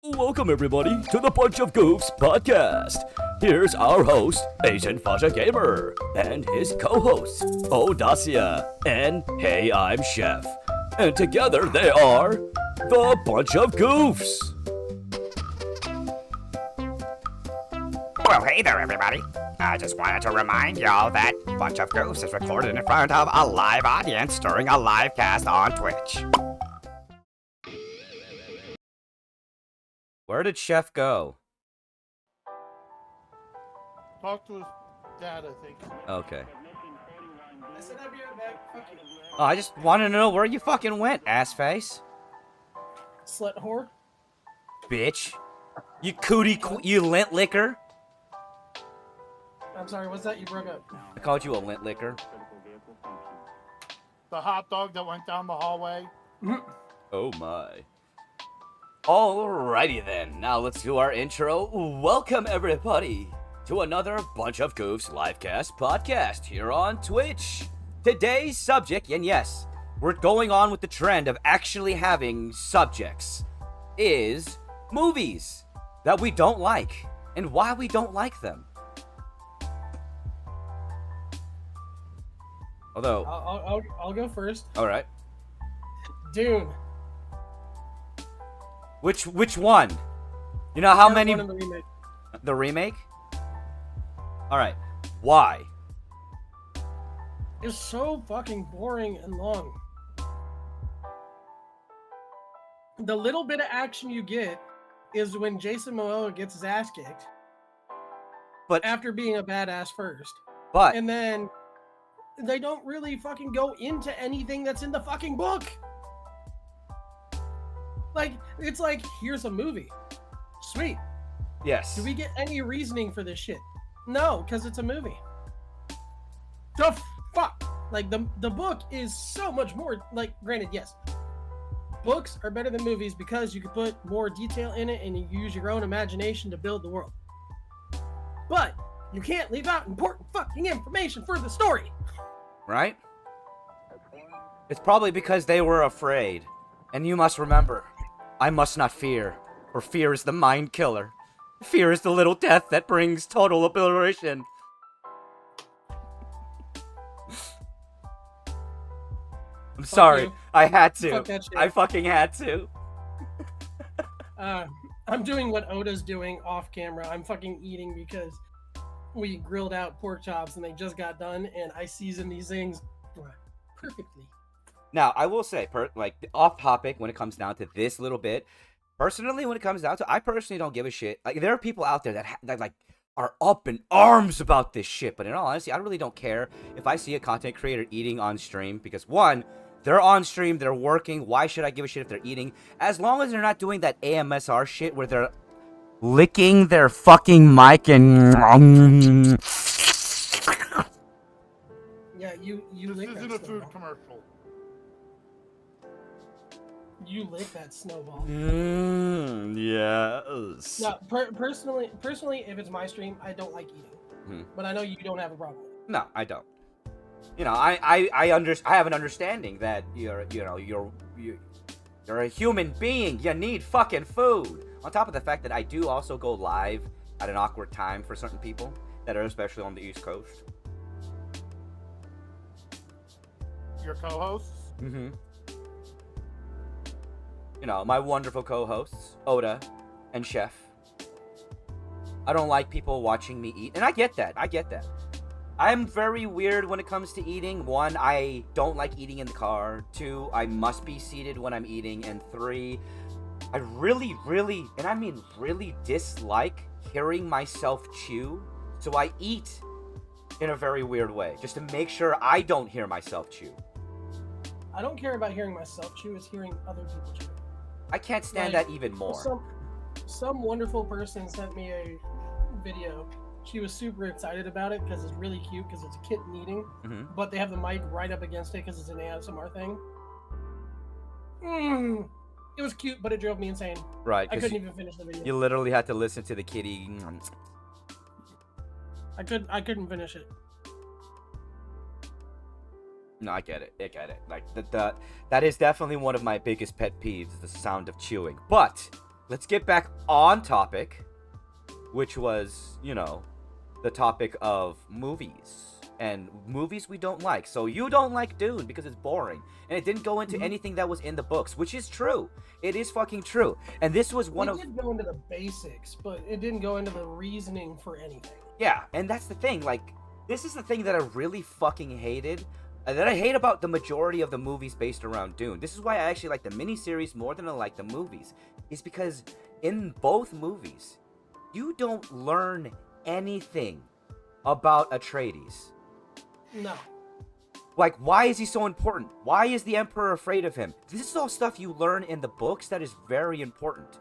Welcome everybody to the Bunch of Goofs podcast. Here's our host, Asian Fasha Gamer, and his co-hosts, Odacia and Hey I'm Chef. And together they are the Bunch of Goofs. Well, hey there, everybody. I just wanted to remind y'all that Bunch of Goofs is recorded in front of a live audience during a live cast on Twitch. Where did Chef go? Talk to his dad, I think. Okay. I said I'd be right back. Fuck you. Oh, I just wanted to know where you fucking went, ass face. Slut whore. Bitch. You you lint licker. I'm sorry, what's that? You broke up. I called you a lint licker. The hot dog that went down the hallway. Oh my. Alrighty then, now let's do our intro. Welcome everybody to another Bunch of Goofs livecast podcast here on Twitch. Today's subject, and yes, we're going on with the trend of actually having subjects, is movies that we don't like and why we don't like them. Although, I'll go first. alright. Dune. Which one? You know how Part many... one of the remake. The remake? Alright. Why? It's so fucking boring and long. The little bit of action you get is when Jason Momoa gets his ass kicked. But- after being a badass first. But... And then they don't really fucking go into anything that's in the fucking book. Like, it's like, here's a movie. Sweet. yes. Do we get any reasoning for this shit? No, because it's a movie. The fuck? Like, the book is so much more, like, granted, yes. Books are better than movies because you can put more detail in it and you use your own imagination to build the world. But you can't leave out important fucking information for the story. Right? It's probably because they were afraid. And you must remember, I must not fear, for fear is the mind killer. Fear is the little death that brings total obliteration. I'm sorry, you. I had to. Fuck that shit. I fucking had to. I'm doing what Oda's doing off camera. I'm fucking eating because we grilled out pork chops and they just got done, and I season these things perfectly. Now, I will say, off topic when it comes down to this little bit, personally, when it comes down to, I personally don't give a shit. Like, there are people out there that like, are up in arms about this shit, but in all honesty, I really don't care if I see a content creator eating on stream, because one, they're on stream, they're working, why should I give a shit if they're eating? As long as they're not doing that AMSR shit where they're licking their fucking mic and... Yeah, you This lick isn't that a food snowball. commercial. You lick that snowball. yes. No, personally, if it's my stream, I don't like eating. But I know you don't have a problem with it. No, I don't. You know, I have an understanding that you're a human being. You need fucking food. On top of the fact that I do also go live at an awkward time for certain people that are especially on the East Coast. Your co-hosts? Mm-hmm. You know, my wonderful co-hosts, Oda and Chef. I don't like people watching me eat, and I get that. I'm very weird when it comes to eating. One, I don't like eating in the car. Two, I must be seated when I'm eating. And three, I really, and I mean really dislike hearing myself chew. So I eat in a very weird way, just to make sure I don't hear myself chew. I don't care about hearing myself chew, it's hearing other people chew. I can't stand Like, that even more. Some wonderful person sent me a video. She was super excited about it because it's really cute because it's a kitten eating, but they have the mic right up against it because it's an ASMR thing. It was cute, but it drove me insane. Right, I couldn't even finish the video. you literally had to listen to the kitty. I couldn't finish it. No, I get it. Like that is definitely one of my biggest pet peeves, the sound of chewing. But let's get back on topic, which was, the topic of movies. And movies we don't like. So you don't like Dune because it's boring. And it didn't go into anything that was in the books, which is true. It is fucking true. And this was one of... It did go into the basics, but it didn't go into the reasoning for anything. Yeah, and that's the thing. Like, this is the thing that I really fucking hated. That I hate about the majority of the movies based around Dune. This is why I actually like the miniseries more than I like the movies. Is because in both movies, you don't learn anything about Atreides. No. Like, why is he so important? Why is the Emperor afraid of him? This is all stuff you learn in the books that is very important.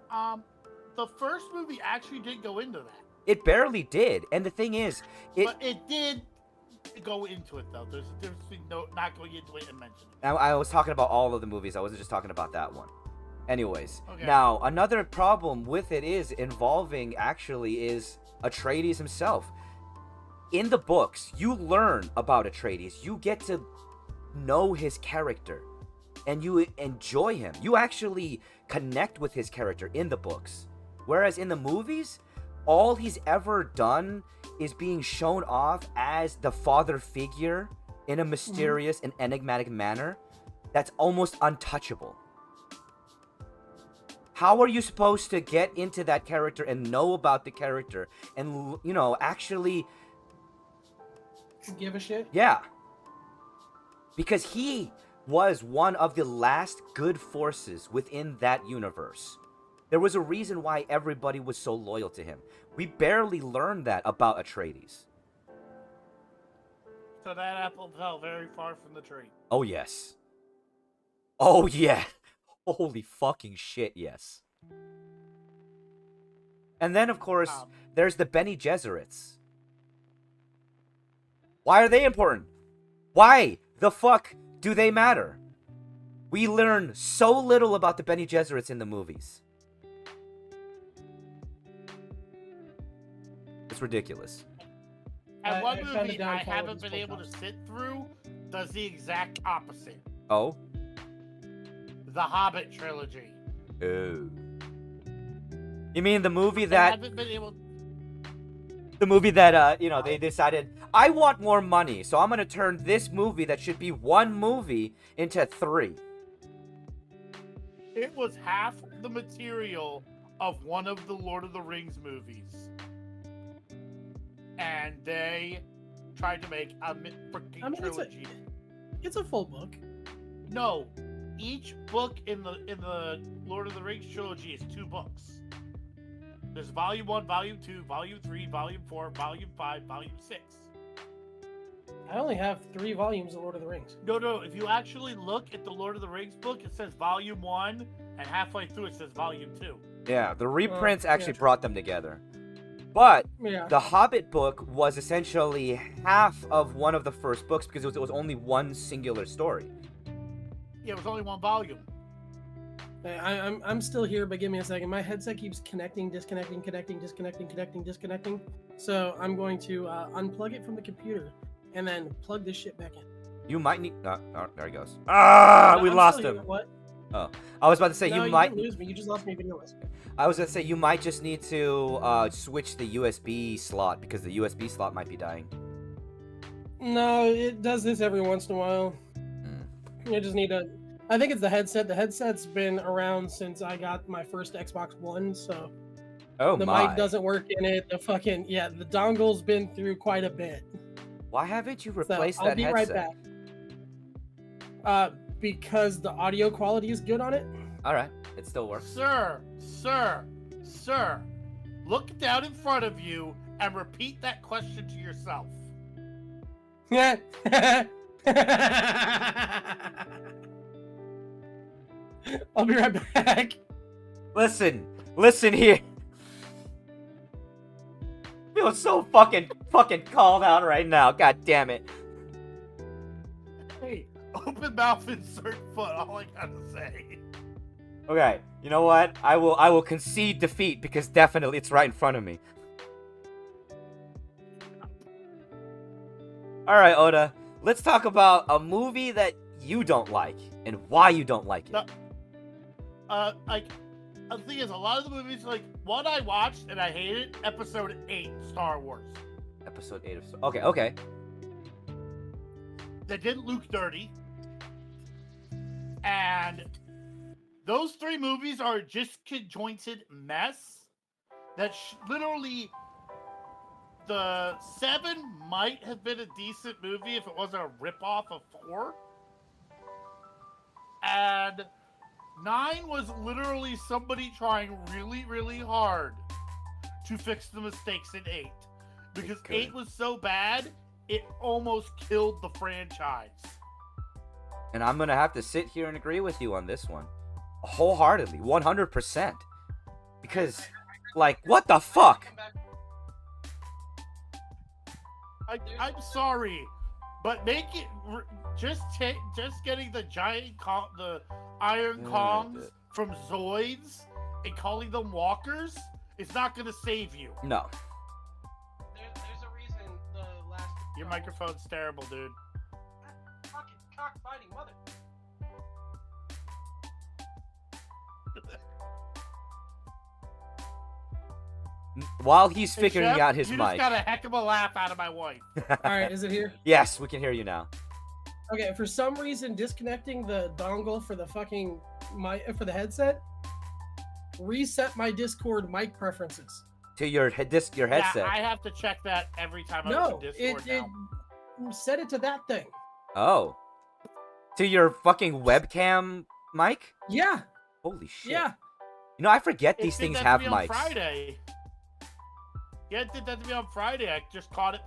The first movie actually did go into that. It barely did, and the thing is, But it did go into it, though. There's a difference between not going into it and mentioning it. I was talking about all of the movies. I wasn't just talking about that one. Anyways, Okay. Now, another problem with it is Atreides himself. In the books, you learn about Atreides. You get to know his character. And you enjoy him. You actually connect with his character in the books. Whereas in the movies, all he's ever done is being shown off as the father figure in a mysterious and enigmatic manner that's almost untouchable. How are you supposed to get into that character and know about the character and, actually... Give a shit? Yeah. Because he was one of the last good forces within that universe. There was a reason why everybody was so loyal to him. We barely learned that about Atreides. So that apple fell very far from the tree. Oh, yes. Oh, yeah. Holy fucking shit, yes. And then, of course, there's the Bene Gesserits. Why are they important? Why the fuck do they matter? We learn so little about the Bene Gesserits in the movies. It's ridiculous. And one I found movie the I downfall of haven't this been able to podcast. sit through does the exact opposite. Oh? The Hobbit trilogy. Oh. You mean the movie I that... haven't been able... The movie that, they decided, I want more money, so I'm gonna turn this movie that should be one movie into 3. It was half the material of one of the Lord of the Rings movies. And they tried to make a freaking trilogy. It's a full book. No, each book in the Lord of the Rings trilogy is 2 books. There's Volume 1, Volume 2, Volume 3, Volume 4, Volume 5, Volume 6. I only have 3 volumes of Lord of the Rings. No, if you actually look at the Lord of the Rings book, it says Volume 1, and halfway through it says Volume 2. Yeah, the reprints yeah, actually true. brought them together. But Yeah. the Hobbit book was essentially half of one of the first books because it was only one singular story. Yeah, it was only 1 volume. I'm still here, but give me a second. My headset keeps connecting, disconnecting, connecting, disconnecting, connecting, disconnecting. So I'm going to unplug it from the computer and then plug this shit back in. You might need... Oh, there he goes. We I'm lost still him. here. What? Oh, I was about to say No, you might... didn't lose me. You just lost me video-wise. I was going to say you might just need to switch the USB slot because the USB slot might be dying. No, it does this every once in a while. You just need to... I think it's the headset. The headset's been around since I got my first Xbox One, so Oh the my. mic doesn't work in it. The dongle's been through quite a bit. Why haven't you So replaced I'll that be headset? right back. Because the audio quality is good on it. All right, it still works. Sir, look down in front of you and repeat that question to yourself. Yeah. I'll be right back. Listen here. I feel so fucking called out right now. God damn it. Hey, open mouth, insert foot. All I gotta say. Okay, you know what? I will concede defeat because definitely it's right in front of me. All right, Oda. Let's talk about a movie that you don't like and why you don't like it. No, the thing is, a lot of the movies, like one I watched and I hated, Episode 8, Star Wars. Episode 8 of... Okay. They did Luke dirty. And those 3 movies are a disconjointed mess that literally... The 7 might have been a decent movie if it wasn't a ripoff of 4. And 9 was literally somebody trying really, really hard to fix the mistakes in 8. Because 8 was so bad, it almost killed the franchise. And I'm going to have to sit here and agree with you on this one. Wholeheartedly, 100%. Because, like, what the fuck? I'm sorry, but make it just getting the giant the Iron Kongs from Zoids and calling them walkers is not going to save you. No. There's a reason the last... Your microphone's terrible, dude. Fucking cockfighting mother... While he's figuring Chef, out his you mic. just got a heck of a laugh out of my wife. Alright, is it here? Yes, we can hear you now. Okay, for some reason, disconnecting the dongle for the for the headset reset my Discord mic preferences. To your headset. Yeah, I have to check that every time I open Discord it set it to that thing. Oh. To your fucking webcam mic? Yeah. Holy shit. Yeah. You know, I forget It these did things that have to me on mics. Friday. Yeah, it did that to me on Friday. I just caught it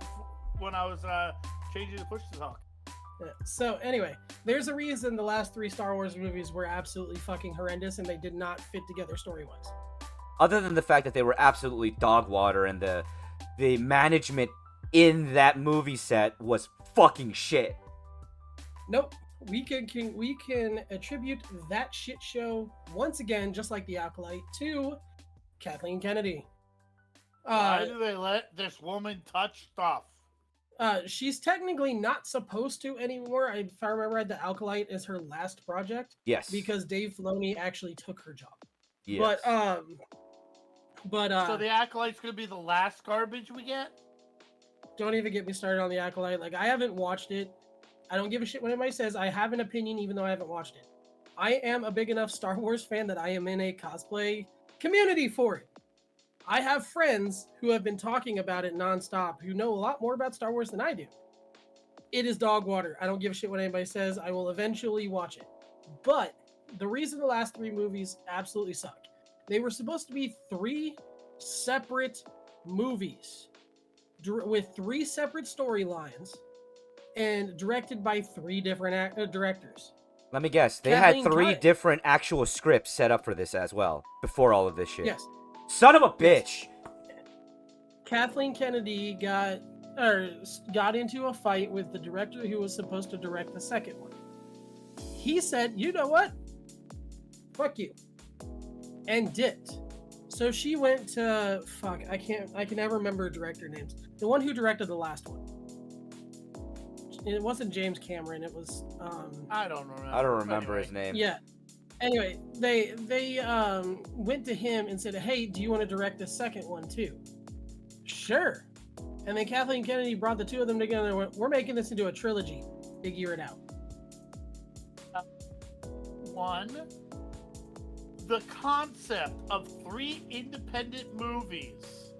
when I was changing the push to talk. Yeah. So anyway, there's a reason the last 3 Star Wars movies were absolutely fucking horrendous and they did not fit together story-wise. Other than the fact that they were absolutely dog water and the management in that movie set was fucking shit. Nope. We can attribute that shit show once again, just like the Acolyte, to Kathleen Kennedy. Why do they let this woman touch stuff? She's technically not supposed to anymore. If I remember right, the Acolyte is her last project. Yes. Because Dave Filoni actually took her job. Yes. But so the Acolyte's gonna be the last garbage we get? Don't even get me started on the Acolyte. Like, I haven't watched it. I don't give a shit what anybody says. I have an opinion even though I haven't watched it. I am a big enough Star Wars fan that I am in a cosplay community for it. I have friends who have been talking about it nonstop who know a lot more about Star Wars than I do. It is dog water. I don't give a shit what anybody says. I will eventually watch it. But the reason the last 3 movies absolutely suck, they were supposed to be 3 separate movies with 3 separate storylines and directed by 3 different directors. Let me guess. They Kathleen had 3 Cut- different actual scripts set up for this as well before all of this shit. Yes. Son of a bitch. Kathleen Kennedy got into a fight with the director who was supposed to direct the second one. He said, "You know what? Fuck you," and dipped. So she went to I can never remember director names. The one who directed the last one. It wasn't James Cameron. It was I don't remember. I don't remember his name. Yeah. Anyway, they went to him and said, "Hey, do you want to direct the second one too?" Sure. And then Kathleen Kennedy brought the 2 of them together and went, "We're making this into a trilogy. Figure it out." One, the concept of 3 independent movies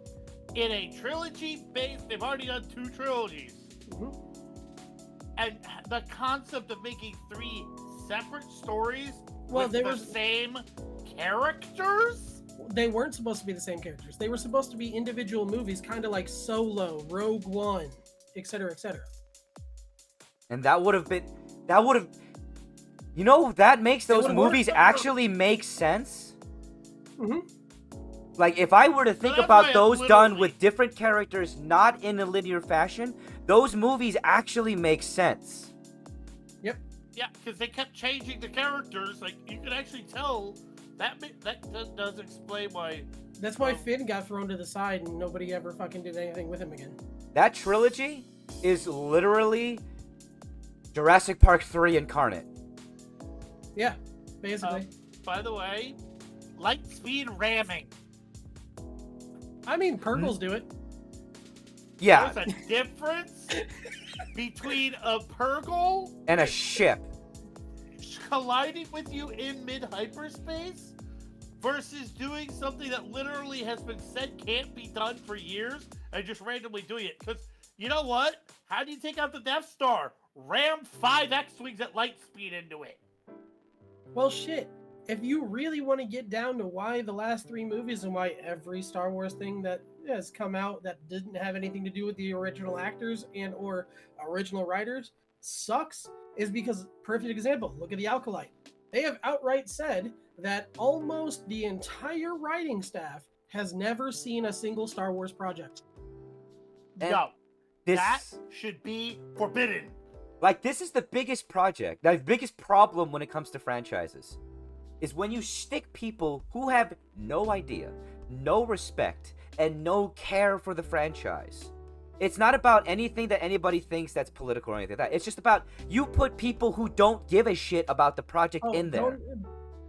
in a trilogy based, they've already done 2 trilogies. Mhm. And the concept of making 3 separate stories Well, with they the were same characters? they weren't supposed to be the same characters. They were supposed to be individual movies, kind of like Solo, Rogue One, etc., etc. And that would have you know, that makes those would've movies worked. actually make sense. Mhm. Like, if I were to think that's about why those I'm done literally- with different characters, not in a linear fashion, those movies actually make sense. Yeah, because they kept changing the characters. Like, you could actually tell that does explain why. That's why Finn got thrown to the side and nobody ever fucking did anything with him again. That trilogy is literally Jurassic Park 3 incarnate. Yeah, basically. By the way, light speed ramming. I mean, Purgles do it. Yeah, There's a difference between a Purgle and a ship. colliding with you in mid-hyperspace versus doing something that literally has been said can't be done for years and just randomly doing it. Because you know what? How do you take out the Death Star? Ram 5 X-Wings at light speed into it. Well, shit. If you really want to get down to why the last 3 movies and why every Star Wars thing that has come out that didn't have anything to do with the original actors and or original writers sucks, is because, perfect example, look at the Alkalite. They have outright said that almost the entire writing staff has never seen a single Star Wars project. And No, this, that should be forbidden. like, this is the biggest project, the biggest problem when it comes to franchises, is when you stick people who have no idea, no respect, and no care for the franchise. It's not about anything that anybody thinks that's political or anything like that. It's just about you put people who don't give a shit about the project in there.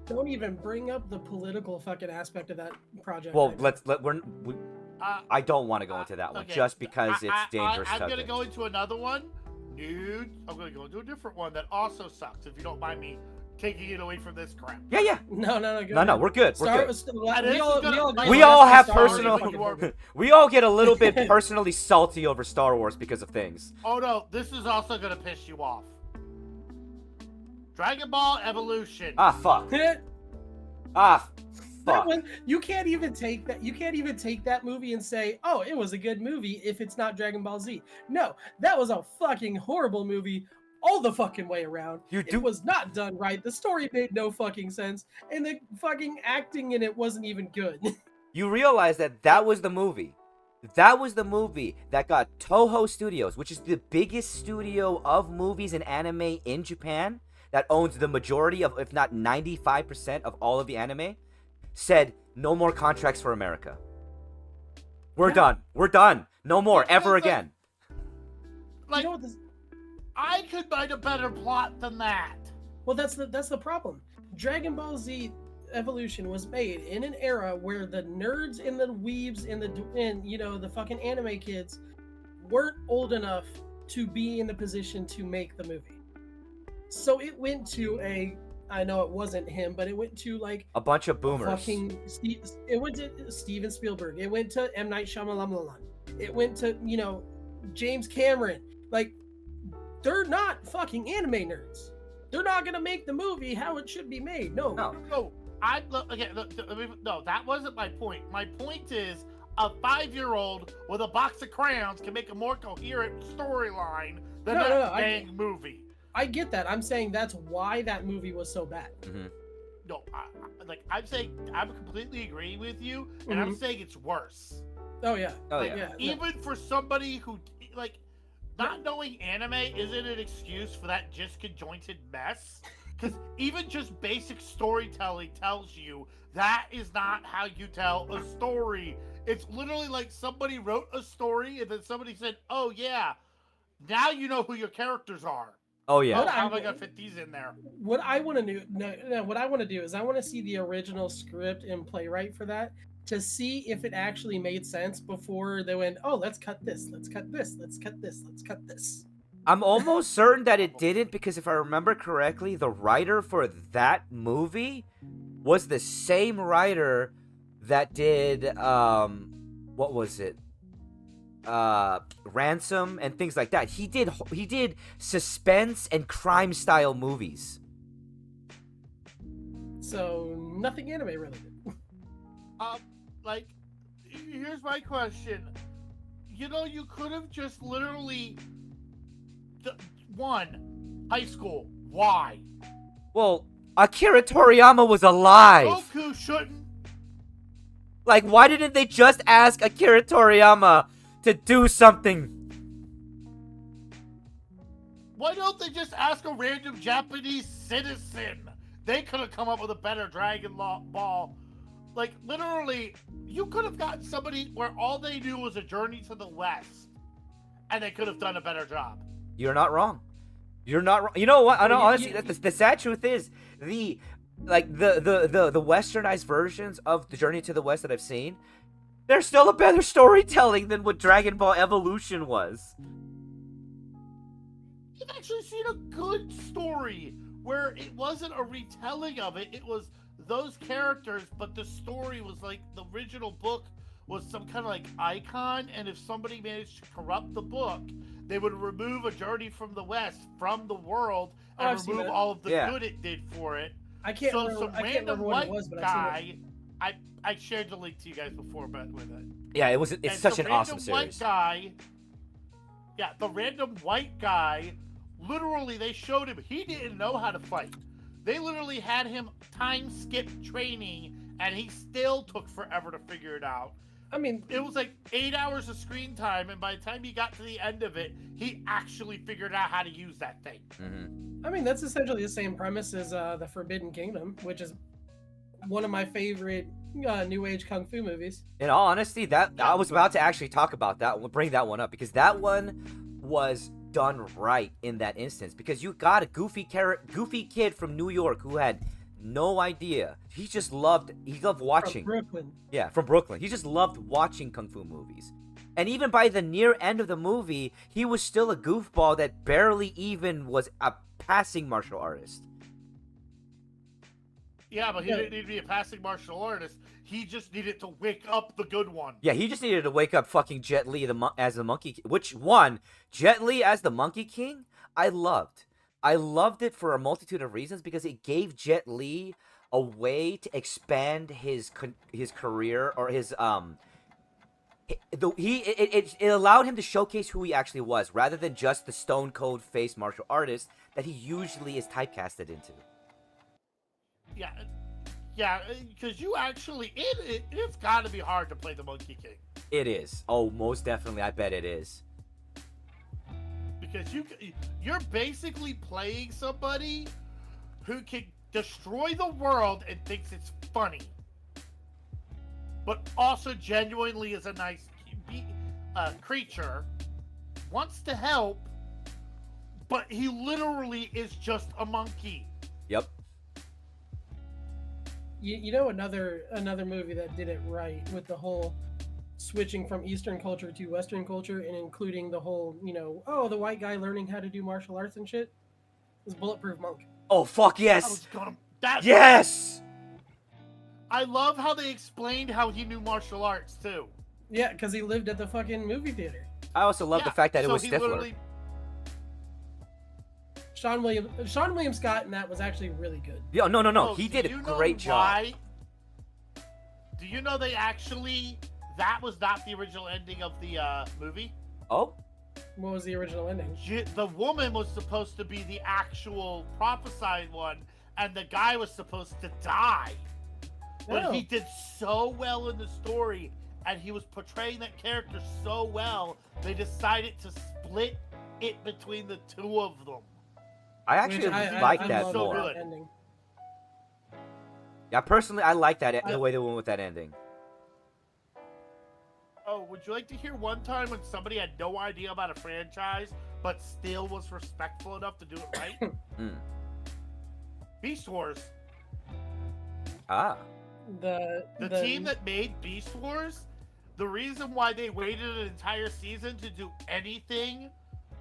Don't even bring up the political fucking aspect of that project. Well, David. I don't want to go into that one Okay. just because it's dangerous. I'm going to subject. go into another one. Dude, I'm going to go into a different one that also sucks, if you don't mind me taking it away from this crap. Yeah. No, No, we're good. We're good. We all have personal. We all get a little bit personally salty over Star Wars because of things. Oh no, this is also going to piss you off. Dragon Ball Evolution. Ah, fuck. That Fuck. one, you can't even take that. You can't even take that movie and say, "Oh, it was a good movie." If it's not Dragon Ball Z, no, that was a fucking horrible movie, all the fucking way around. It was not done right. The story made no fucking sense, and the fucking acting in it wasn't even good. You realize that was the movie. That was the movie that got Toho Studios, which is the biggest studio of movies and anime in Japan, that owns the majority of, if not 95% of all of the anime, said no more contracts for America. We're done. We're done. No more ever again. Like, You know what this- I could find a better plot than that. Well, that's the problem. Dragon Ball Z Evolution was made in an era where the nerds and the weebs and the fucking anime kids weren't old enough to be in the position to make the movie. So it went to I know it wasn't him, but it went to like A bunch of boomers. It went to Steven Spielberg. It went to M. Night Shyamalan. It went to, James Cameron. Like, they're not fucking anime nerds. They're not gonna make the movie how it should be made. No. No, no, that wasn't my point. My point is, a 5-year-old with a box of crayons can make a more coherent storyline than that dang movie. I get that. I'm saying that's why that movie was so bad. Mm-hmm. No, I'm saying I'm completely agreeing with you, and I'm saying it's worse. Oh yeah. Oh yeah. Even for somebody who not knowing anime isn't an excuse for that disconjointed mess. Because even just basic storytelling tells you that is not how you tell a story. It's literally like somebody wrote a story and then somebody said, "Oh yeah, now you know who your characters are." Oh yeah. How am I gonna fit these in there? What I want to do, what I want to do is I want to see the original script and playwright for that to see if it actually made sense before they went, "Oh, let's cut this, let's cut this, let's cut this, let's cut this." I'm almost certain that it didn't, because if I remember correctly, the writer for that movie was the same writer that did what was it? Ransom and things like that. He did suspense and crime style movies. So nothing anime related. Here's my question. You could have just literally high school. Why? Well, Akira Toriyama was alive. Goku shouldn't. Like, why didn't they just ask Akira Toriyama to do something? Why don't they just ask a random Japanese citizen? They could have come up with a better Dragon Ball. Like, literally, you could have gotten somebody where all they knew was a journey to the West, and they could have done a better job. You're not wrong. You're not wrong. You know what? I know, honestly, the sad truth is, the like the westernized versions of the Journey to the West that I've seen, they're still a better storytelling than what Dragon Ball Evolution was. You've actually seen a good story where it wasn't a retelling of it. It was those characters, but the story was like the original book was some kind of like icon, and if somebody managed to corrupt the book, they would remove a Journey from the West from the world and I've seen remove that. all of the Yeah. good it did for it. I can't So remember. some I can't random remember what white it was, but I've seen guy, I shared the link to you guys before, but with it. Yeah, it's And such some an awesome random white series. guy. Yeah, the random white guy. Literally, they showed him. He didn't know how to fight. They literally had him time skip training, and he still took forever to figure it out. it. I mean, It was like 8 hours of screen time, and by the time he got to the end of it, he actually figured out how to use that thing. that's essentially the same premise as the Forbidden Kingdom, which is one of my favorite New Age kung fu movies. In all honesty, that I was about to actually talk about that one, bring that one up, because that one was done right in that instance, because you got a goofy kid from New York who had no idea. He loved watching. From Brooklyn. Yeah, from Brooklyn. He just loved watching kung fu movies. And even by the near end of the movie, he was still a goofball that barely even was a passing martial artist. Yeah, but he didn't need to be a passing martial artist. He just needed to wake up the good one. Yeah, he just needed to wake up fucking Jet Li as the Monkey King. Which one? Jet Li as the Monkey King? I loved it for a multitude of reasons, because it gave Jet Li a way to expand his career, or his it allowed him to showcase who he actually was, rather than just the stone cold face martial artist that he usually is typecasted into. Yeah, because you actually, it's got to be hard to play the Monkey King. It is. Oh, most definitely. I bet it is. Because you're basically playing somebody who can destroy the world and thinks it's funny, but also genuinely is a nice creature, wants to help, but he literally is just a monkey. Yep. You know another movie that did it right with the whole switching from Eastern culture to Western culture, and including the whole, the white guy learning how to do martial arts and shit, is Bulletproof Monk. Oh, fuck I yes. was gonna, Yes. I love how they explained how he knew martial arts too. Yeah, because he lived at the fucking movie theater. I also love the fact that it so was he Stifler. literally- Sean William Scott, and that was actually really good. Yeah, no. Oh, He do did a you know great job. why? Do you know that was not the original ending of the movie? Oh, What was the original ending? The woman was supposed to be the actual prophesied one, and the guy was supposed to die. But Oh. he did so well in the story, and he was portraying that character so well, they decided to split it between the two of them. I actually Which like I that love so more. good. ending. Yeah, personally, I like that the way they went with that ending. Oh, would you like to hear one time when somebody had no idea about a franchise, but still was respectful enough to do it right? Beast Wars. Ah. The team that made Beast Wars, the reason why they waited an entire season to do anything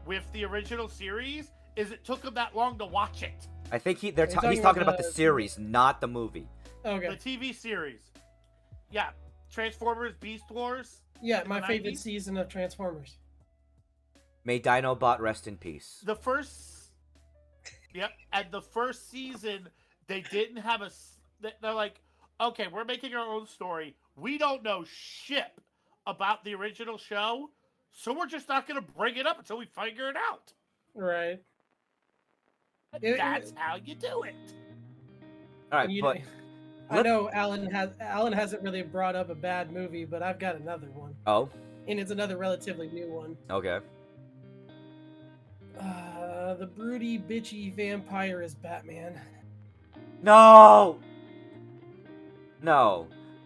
with the original series is it took them that long to watch it. I think he's talking talking about about the the- series, not the movie. Okay. The TV series. Yeah, Transformers Beast Wars. Yeah, in my the favorite 90s? season of Transformers. May Dinobot rest in peace. The first, yep, and the first season they didn't have they're like, okay, we're making our own story. We don't know shit about the original show, so we're just not going to bring it up until we figure it out. Right. That's how you do it. All right, You- but I know Alan hasn't really brought up a bad movie, but I've got another one, oh, and it's another relatively new one. okay. The broody, bitchy vampire is Batman. No.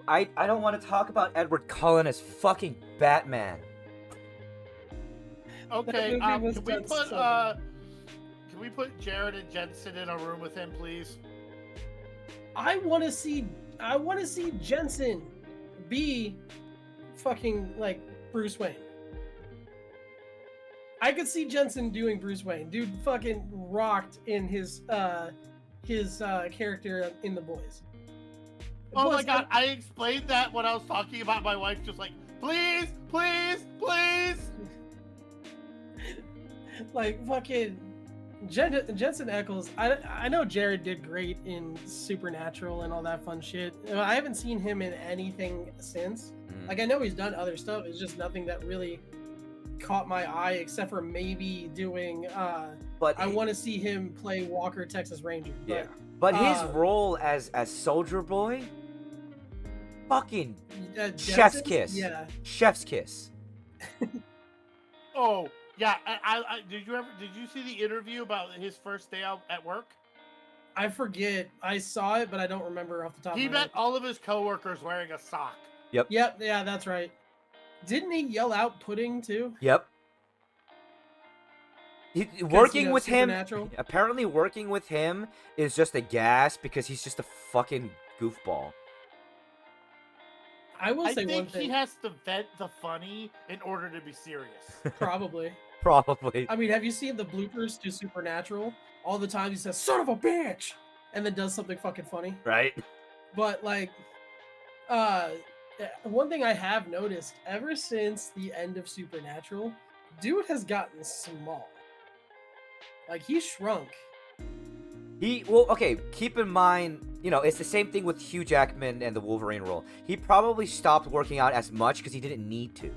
I don't want to talk about Edward Cullen as fucking Batman. Okay, movie was can we done put so can we put Jared and Jensen in a room with him, please? I want to see Jensen be fucking like Bruce Wayne. I could see Jensen doing Bruce Wayne. Dude fucking rocked in his character in The Boys. Oh my god, I explained that when I was talking about my wife, just like, please, please, please. Like fucking Jensen Ackles. I know Jared did great in Supernatural and all that fun shit. I haven't seen him in anything since. Like I know he's done other stuff. It's just nothing that really caught my eye, except for maybe doing. But I want to see him play Walker, Texas Ranger. But his role as Soldier Boy, fucking chef's kiss. Yeah, chef's kiss. Oh yeah, I did you see the interview about his first day out at work? I forget. I saw it, but I don't remember off the top of my head. He met all of his coworkers wearing a sock. Yep. Yeah, that's right. Didn't he yell out pudding too? Yep. Working with him, Supernatural? working with him is just a gas because he's just a fucking goofball. I will say one think thing. he has to vent the funny in order to be serious. Probably. Probably. I mean, have you seen the bloopers to Supernatural? All the time he says, "Son of a bitch," and then does something fucking funny. Right. But like, one thing I have noticed ever since the end of Supernatural, dude has gotten small. Like he shrunk. Okay, keep in mind, it's the same thing with Hugh Jackman and the Wolverine role. He probably stopped working out as much because he didn't need to.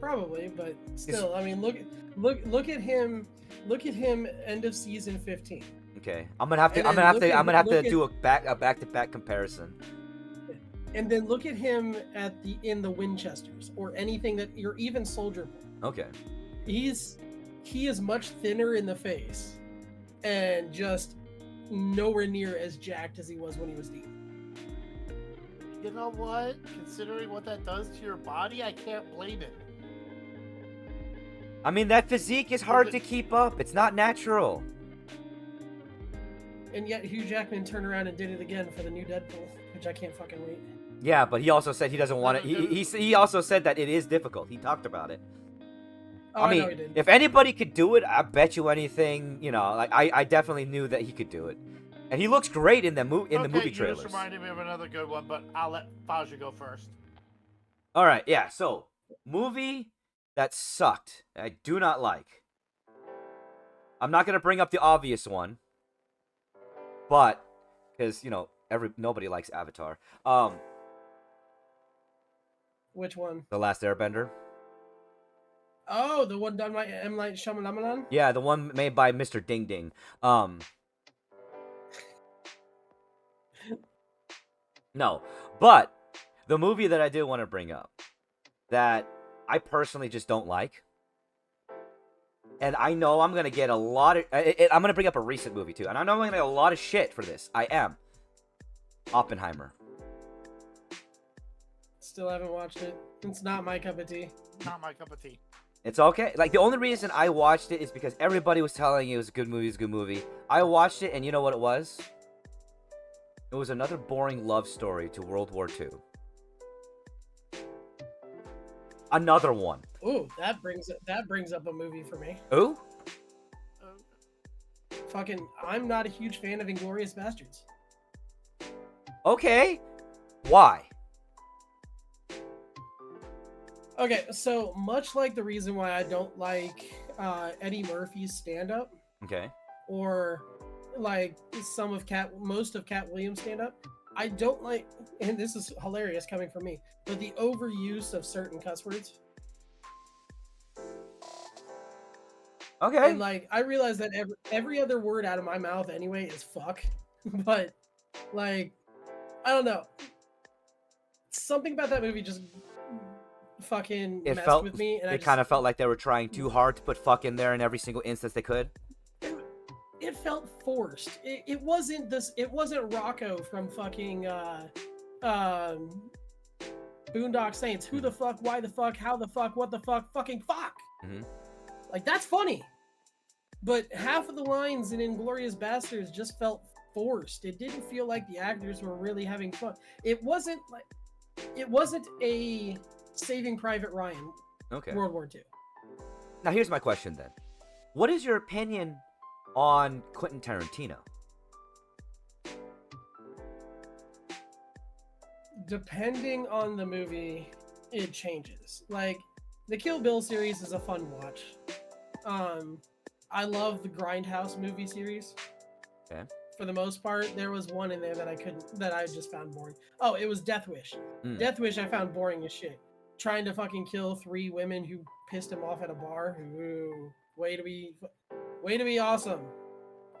Probably, but still, I mean, look at him. Look at him. End of season 15. Okay, I'm gonna have to do a back-to-back comparison. And then look at him in the Winchesters or anything that you're even Soldier Boy. Okay. He is much thinner in the face, and just nowhere near as jacked as he was when he was Dean. You know what? Considering what that does to your body, I can't blame it. I mean, that physique is hard to keep up. It's not natural. And yet Hugh Jackman turned around and did it again for the new Deadpool, which I can't fucking wait. Yeah, but he also said he doesn't want it. He also said that it is difficult. He talked about it. Oh, I mean, know he did. If anybody could do it, I bet you anything. I definitely knew that he could do it, and he looks great in the movie trailers. You just reminded me of another good one, but I'll let Faja go first. All right, yeah. So, movie that sucked. I do not like. I'm not gonna bring up the obvious one, but because nobody likes Avatar. Which one? The Last Airbender. Oh, the one done by M. Night Shyamalan? Yeah, the one made by Mr. Ding Ding. No, but the movie that I did want to bring up that I personally just don't like, and I know I'm gonna get a lot of. I'm gonna bring up a recent movie too, and I know I'm gonna get a lot of shit for this. I am. Oppenheimer. Still haven't watched it. It's not my cup of tea. Not my cup of tea. It's okay. Like, the only reason I watched it is because everybody was telling me it was a good movie, it's a good movie. I watched it, and you know what it was? It was another boring love story to World War II. Another one. Ooh, that brings up a movie for me. Ooh? Fucking, I'm not a huge fan of Inglourious Bastards. Okay. Why? Okay, so much like the reason why I don't like Eddie Murphy's stand-up, Okay. or like most of Cat Williams' stand-up, I don't like, and this is hilarious coming from me, but the overuse of certain cuss words. Okay. And like, I realize that every other word out of my mouth anyway is fuck, but like, I don't know. Something about that movie just fucking messed with me. And it kind of felt like they were trying too hard to put fuck in there in every single instance they could. It felt forced. It wasn't this. It wasn't Rocco from fucking Boondock Saints. Who the fuck? Why the fuck? How the fuck? What the fuck? Fucking fuck. Mm-hmm. Like, that's funny. But half of the lines in Inglourious Bastards just felt forced. It didn't feel like the actors were really having fun. It wasn't a Saving Private Ryan Okay. World War II. Now here's my question then. What is your opinion on Quentin Tarantino? Depending on the movie, it changes. Like the Kill Bill series is a fun watch. I love the Grindhouse movie series. Okay. For the most part, there was one in there that I just found boring. Oh, it was Death Wish. Death Wish I found boring as shit. Trying to fucking kill 3 women who pissed him off at a bar. Ooh, way to be awesome.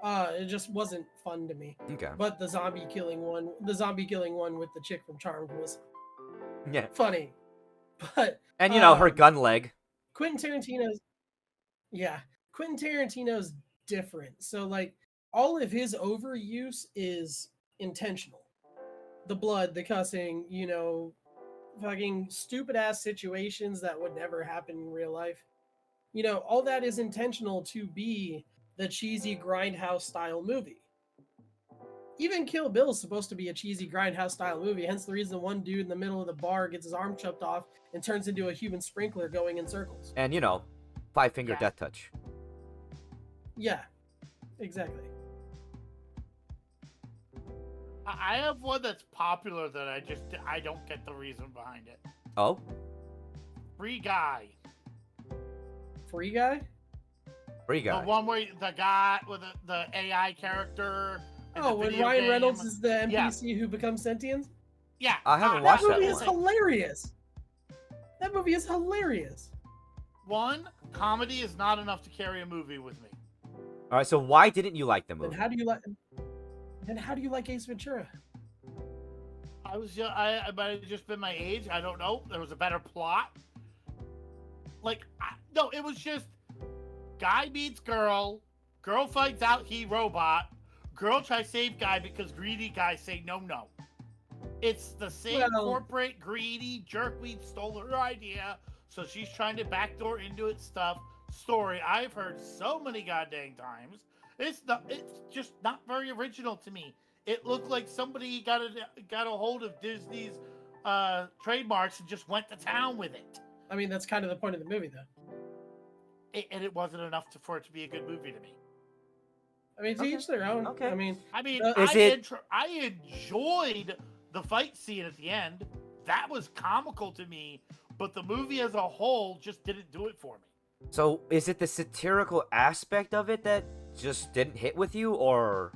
It just wasn't fun to me. Okay. But the zombie killing one with the chick from Charmed was Yeah. funny. But And her gun leg. Quentin Tarantino's different. So like all of his overuse is intentional. The blood, the cussing, fucking stupid ass situations that would never happen in real life. All that is intentional to be the cheesy grindhouse style movie. Even Kill Bill is supposed to be a cheesy grindhouse style movie, hence the reason one dude in the middle of the bar gets his arm chopped off and turns into a human sprinkler going in circles. And 5-finger death touch. Yeah, exactly. I have one that's popular that I don't get the reason behind it. Oh? Free Guy. Free Guy? Free Guy. The one where the guy with the AI character. Oh, when Ryan Reynolds is the NPC who becomes sentient? Yeah. I haven't watched that movie one. is hilarious. That movie is hilarious. One, comedy is not enough to carry a movie with me. All right, so why didn't you like the movie? Then how do you like Ace Ventura? I might have just been my age. I don't know. There was a better plot. No, it was just guy meets girl. Girl finds out he robot. Girl tries save guy because greedy guys say no. It's the same corporate greedy jerkweed stole her idea, so she's trying to backdoor into its stuff. Story I've heard so many goddamn times. It's just not very original to me. It looked like somebody got a hold of Disney's trademarks and just went to town with it. I mean, that's kind of the point of the movie, though. And it wasn't enough for it to be a good movie to me. I mean, to each their own. Okay. I mean, I enjoyed the fight scene at the end. That was comical to me, but the movie as a whole just didn't do it for me. So, is it the satirical aspect of it that just didn't hit with you, or?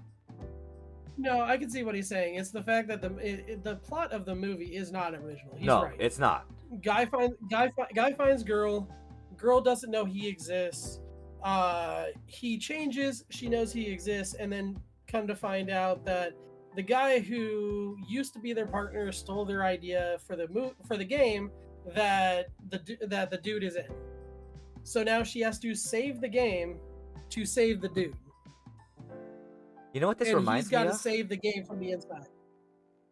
No, I can see what he's saying. It's the fact that the plot of the movie is not original. He's no, right. It's not. Guy finds girl. Girl doesn't know he exists. He changes. She knows he exists, and then come to find out that the guy who used to be their partner stole their idea for the game that the dude is in. So now she has to save the game to save the dude. You know what this and reminds me of? He's got to save the game from the inside.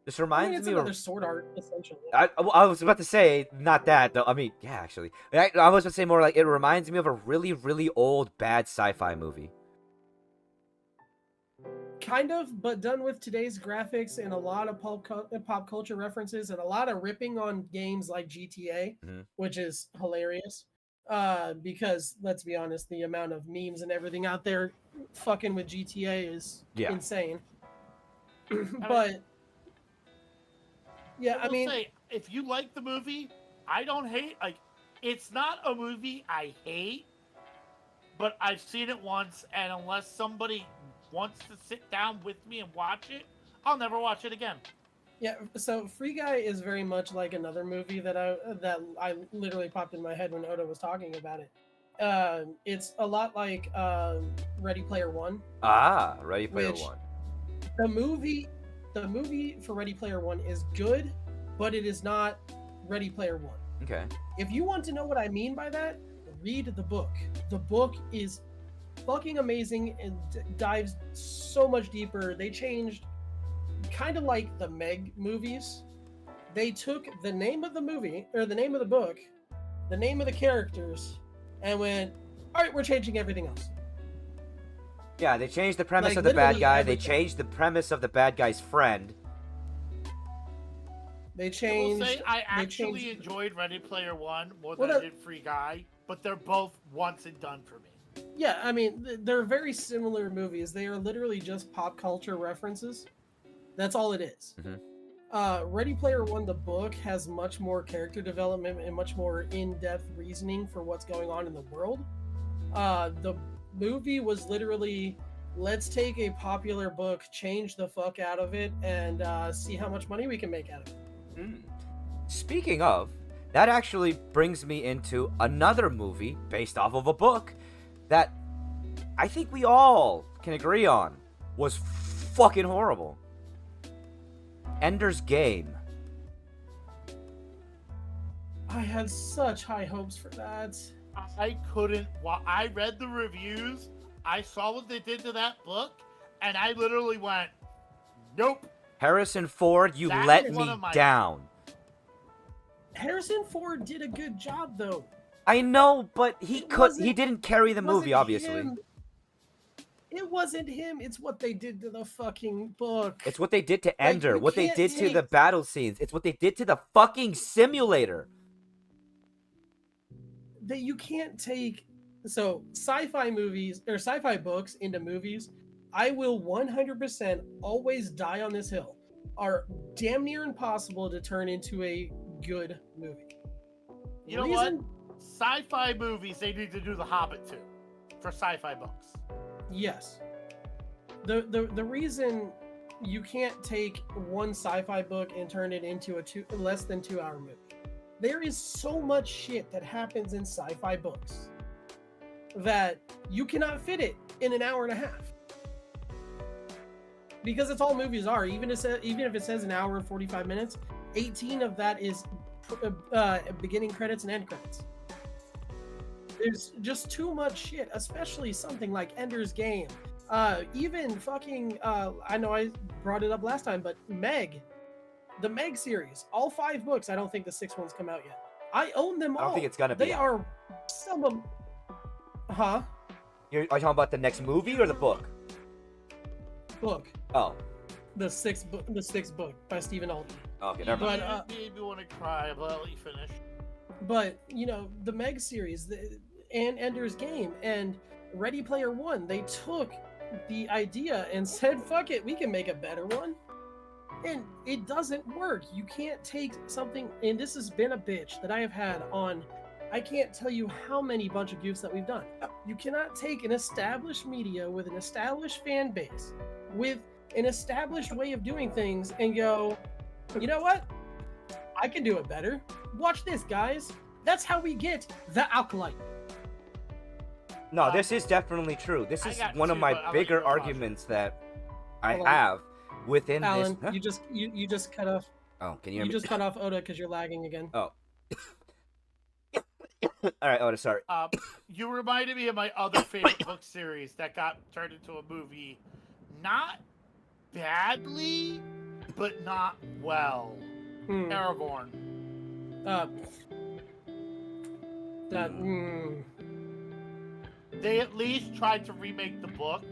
This reminds it's me another of sword art, essentially. I was about to say not that though. I mean, yeah, actually, I was going to say more like it reminds me of a really, really old bad sci-fi movie. Kind of, but done with today's graphics and a lot of pop culture references and a lot of ripping on games like GTA, which is hilarious. Because let's be honest, the amount of memes and everything out there fucking with GTA is insane. But yeah, I mean, say, if you like the movie, I don't hate. It's not a movie I hate, but I've seen it once, and unless somebody wants to sit down with me and watch it, I'll never watch it again. Yeah, so Free Guy is very much like another movie that I literally popped in my head when Oda was talking about it. It's a lot like Ready Player One. Ah, Ready Player One. The movie for Ready Player One is good, but it is not Ready Player One. Okay. If you want to know what I mean by that, read the book. The book is fucking amazing and dives so much deeper. They changed, kind of like the Meg movies. They took the name of the movie, or the name of the book, the name of the characters, and went, all right, we're changing everything else. Yeah, they changed the premise Like, of the bad literally guy. They everything. changed the premise of the bad guy's friend. They I will changed. say I they actually changed- enjoyed Ready Player One more Well, than I that- did Free Guy, but they're both once and done for me. Yeah, I mean, they're very similar movies. They are literally just pop culture references. That's all it is. Mhm. Ready Player One, the book, has much more character development and much more in-depth reasoning for what's going on in the world. The movie was literally, let's take a popular book, change the fuck out of it, and see how much money we can make out of it. Speaking of, that actually brings me into another movie based off of a book that I think we all can agree on was fucking horrible. Ender's Game. I had such high hopes for that. I couldn't. While I read the reviews, I saw what they did to that book, and I literally went, "Nope." Harrison Ford, you That let is me one of my- down. Harrison Ford did a good job, though. I know, but he wasn't- didn't carry the It wasn't movie, obviously. him. It wasn't him. It's what they did to the fucking book. It's what they did to Like, Ender, you what they can't did to the take- battle scenes. It's what they did to the fucking simulator. That you can't take. So sci-fi movies or sci-fi books into movies, I will 100% always die on this hill, are damn near impossible to turn into a good movie. You know what? Sci-fi movies, they need to do The Hobbit too, for sci-fi books. Yes. The reason you can't take one sci-fi book and turn it into a less than 2 hour movie. There is so much shit that happens in sci-fi books that you cannot fit it in an hour and a half. Because it's all movies are. Even if it says an hour and 45 minutes, 18 of that is beginning credits and end credits. There's just too much shit, especially something like Ender's Game. Even fucking, I know I brought it up last time, but Meg, the Meg series, all 5 books. I don't think the 6th one's come out yet. I own them all. I don't think it's gonna be They out. are some of, huh? Are you talking about the next movie or the book? Book, Oh, the sixth book by Stephen Alden. okay, never mind. But, made me want to cry, but I'll let you finish. But you know, the Meg series and Ender's Game and Ready Player One, they took the idea and said, "Fuck it, we can make a better one." And it doesn't work. You can't take something, and this has been a bitch that I have had on. I can't tell you how many bunch of goofs that we've done. You cannot take an established media with an established fan base, with an established way of doing things, and go, you know what? I can do it better. Watch this, guys. That's how we get the Alkalite. No, this is definitely true. This I is got one of two, my but I'll let you bigger go, Roger. arguments that I Hold on. have within Alan, this. Huh? you just cut off. Oh, can you hear You me? just cut off Oda because you're lagging again. Oh. All right, Oda, sorry. You reminded me of my other favorite book series that got turned into a movie. Not badly, but not well. Hmm. Aragorn. They at least tried to remake the book.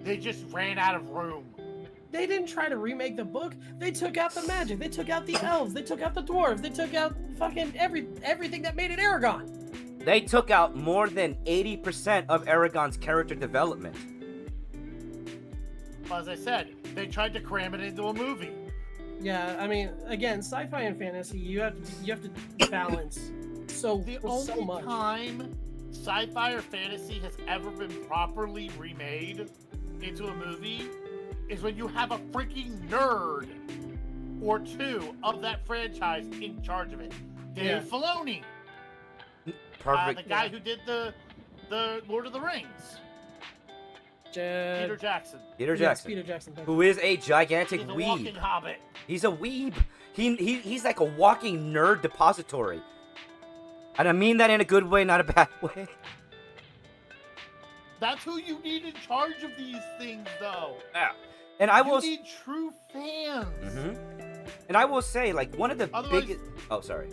They just ran out of room. They didn't try to remake the book. They took out the magic. They took out the elves. They took out the dwarves. They took out fucking everything that made it Aragon. They took out more than 80% of Aragon's character development. As I said, they tried to cram it into a movie. Yeah, I mean, again, sci-fi and fantasy, you have to balance so The so only much. time sci-fi or fantasy has ever been properly remade into a movie is when you have a freaking nerd or two of that franchise in charge of it. Dave Yeah. Filoni, Perfect. the guy who did the Lord of the Rings, Peter Jackson. Peter Yes, Jackson, Peter Jackson. Thank you. who is a gigantic He's a walking weeb. hobbit. He's a weeb. He's like a walking nerd depository. And I mean that in a good way, not a bad way. That's who you need in charge of these things, though. Yeah. And I You will. need true fans. And I will say, like, one of the Otherwise- biggest. Oh, sorry.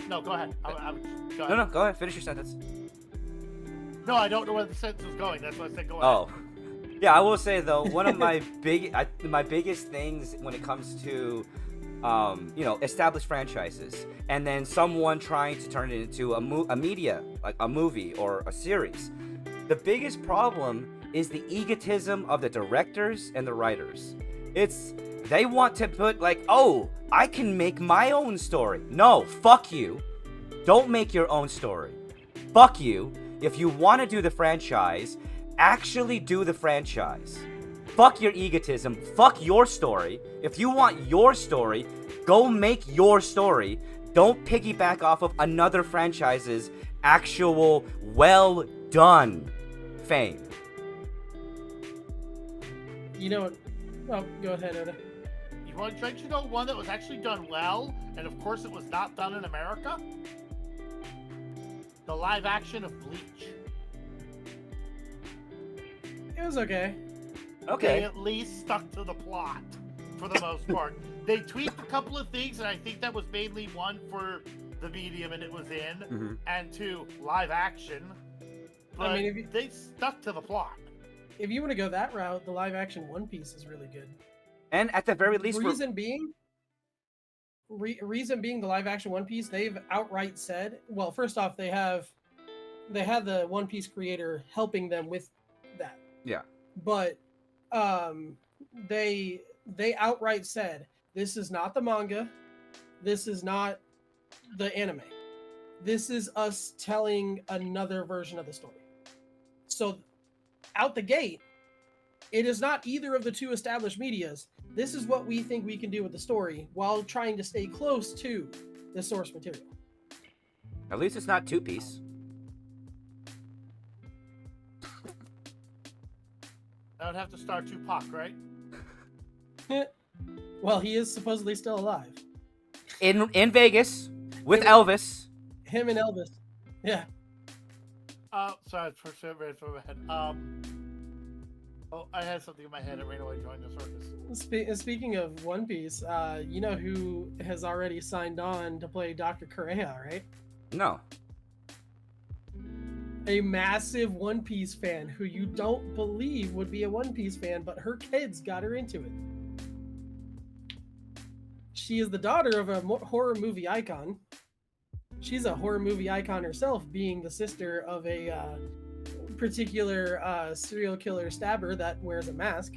No, go ahead. I would, go ahead. No, go ahead. Finish your sentence. No, I don't know where the sentence was going. That's why I said go ahead. Oh, yeah. I will say though, one of my my biggest things when it comes to, established franchises, and then someone trying to turn it into a media, like a movie or a series. The biggest problem is the egotism of the directors and the writers. They want to put like, oh, I can make my own story. No, fuck you. Don't make your own story. Fuck you. If you want to do the franchise, actually do the franchise. Fuck your egotism. Fuck your story. If you want your story, go make your story. Don't piggyback off of another franchise's actual well done fame. You know what? Oh, go ahead, Oda. Don't you know one that was actually done well, and of course it was not done in America? The live action of Bleach. It was okay. Okay. They at least stuck to the plot for the most part. They tweaked a couple of things, and I think that was mainly one for the medium and it was in, and two, live action. But I mean, they stuck to the plot. If you want to go that route, the live action One Piece is really good. And at the very least, reason being, the live action One Piece, they've outright said, well, first off, they had the One Piece creator helping them with that. Yeah. But they outright said, this is not the manga, this is not the anime. This is us telling another version of the story. So out the gate, it is not either of the two established medias. This is what we think we can do with the story while trying to stay close to the source material. At least it's not two-piece. I would have to star Tupac, right? Well, he is supposedly still alive. In Vegas with Elvis. Him and Elvis. Yeah. Sorry, for my head. I had something in my head. It ran away during the circus. Speaking of One Piece, you know who has already signed on to play Dr. Kureha, right? No. A massive One Piece fan who you don't believe would be a One Piece fan, but her kids got her into it. She is the daughter of a horror movie icon. She's a horror movie icon herself, being the sister of a particular serial killer stabber that wears a mask.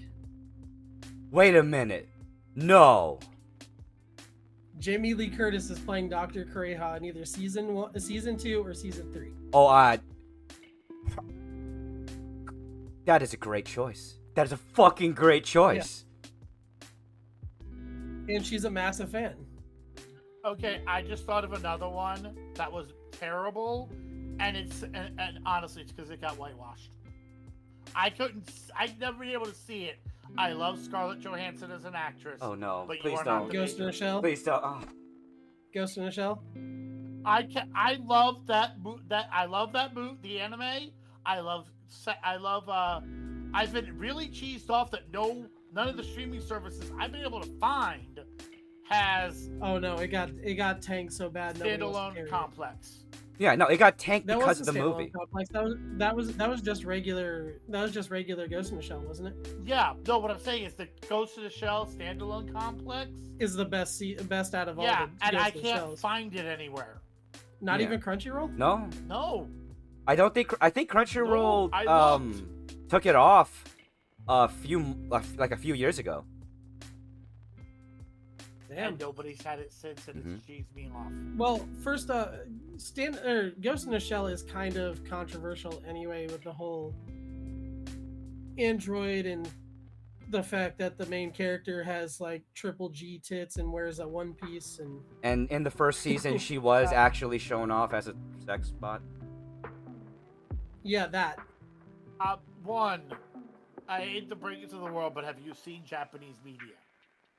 Wait a minute. No. Jamie Lee Curtis is playing Dr. Kureha in either season 2 or season 3. Oh, that is a great choice. That is a fucking great choice. Yeah. And she's a massive fan. Okay, I just thought of another one that was terrible, and honestly, it's because it got whitewashed. I'd never been able to see it. I love Scarlett Johansson as an actress. Oh no! But Please you are don't. not the Ghost in a Shell. Please don't. Oh. Ghost in a Shell. I love that the anime. I've been really cheesed off that none of the streaming services I've been able to find has. Oh no! It got tanked so bad. Standalone complex. Yeah, no, it got tanked That because of wasn't the standalone movie. Complex. That was just regular. That was just regular Ghost in the Shell, wasn't it? Yeah. No, what I'm saying is the Ghost in the Shell standalone complex is the best out of all. Yeah, the and Ghost I in the can't Shells. find it anywhere. Not Yeah. even Crunchyroll. No, No. I don't think. I think Crunchyroll No, I looked. took it off a few years ago. Damn. And nobody's had it since, and it's cheesed me off. Well, first, Ghost in the Shell is kind of controversial anyway, with the whole android and the fact that the main character has like triple G tits and wears a one piece And in the first season, she was actually shown off as a sex bot. yeah, that. One, I hate to break it to the world, but have you seen Japanese media?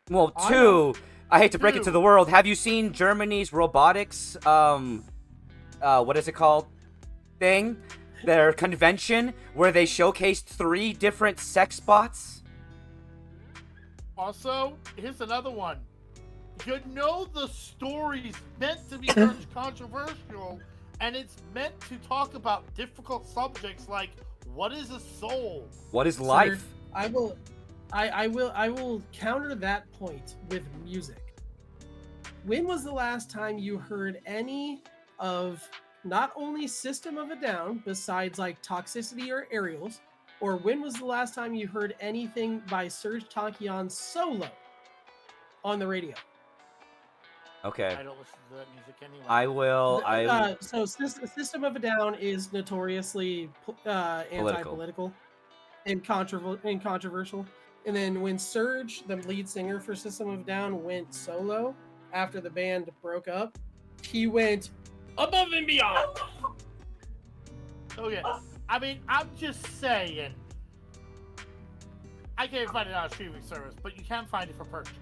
Well, two, I hate to break it to Two. the world. Have you seen Germany's robotics? What is it called? Thing, their convention where they showcased 3 different sex bots. Also, here's another one. You know the story's meant to be controversial, and it's meant to talk about difficult subjects like what is a soul? What is Sir, life? I will counter that point with music. When was the last time you heard any of not only System of a Down, besides like Toxicity or Aerials, or when was the last time you heard anything by Serge Tankian solo on the radio? Okay. I don't listen to that music anyway. I will. So System of a Down is notoriously anti-political and controversial. And then when Serge, the lead singer for System of a Down, went solo after the band broke up, he went above and beyond. Oh yeah. I mean, I'm just saying. I can't find it on a streaming service, but you can find it for purchase.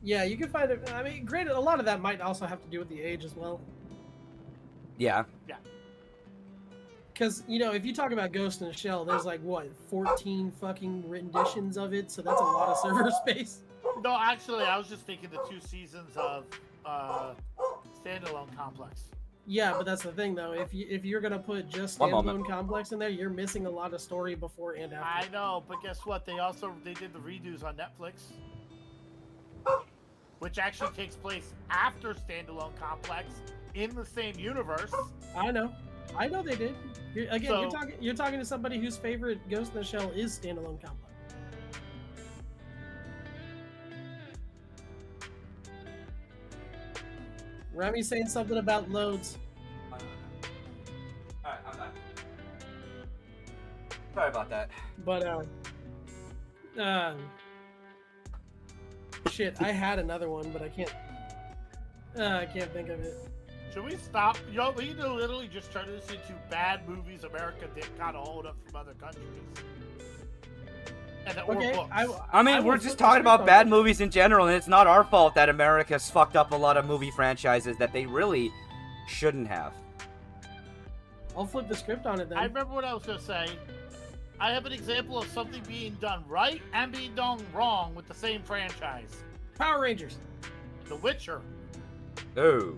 Yeah, you can find it. I mean, granted, a lot of that might also have to do with the age as well. Yeah. Because, you know, if you talk about Ghost in the Shell, there's like, what, 14 fucking renditions of it? So that's a lot of server space. No, actually, I was just thinking the 2 seasons of Standalone Complex. Yeah, but that's the thing, though. If you're going to put just One moment. Standalone Complex in there, you're missing a lot of story before and after. I know, but guess what? They did the redos on Netflix, which actually takes place after Standalone Complex in the same universe. I know they did. You're talking to somebody whose favorite Ghost in the Shell is Standalone Complex. Remy's saying something about loads. Alright, I'm back. Sorry about that. But shit, I had another one, but I can't think of it. Should we stop? You know, we can literally just turn this into bad movies America got a hold of from other countries. And or Okay, books. I mean, we're just talking about bad movies in general, and it's not our fault that America's fucked up a lot of movie franchises that they really shouldn't have. I'll flip the script on it then. I remember what I was going to say. I have an example of something being done right and being done wrong with the same franchise. Power Rangers. The Witcher. Oh.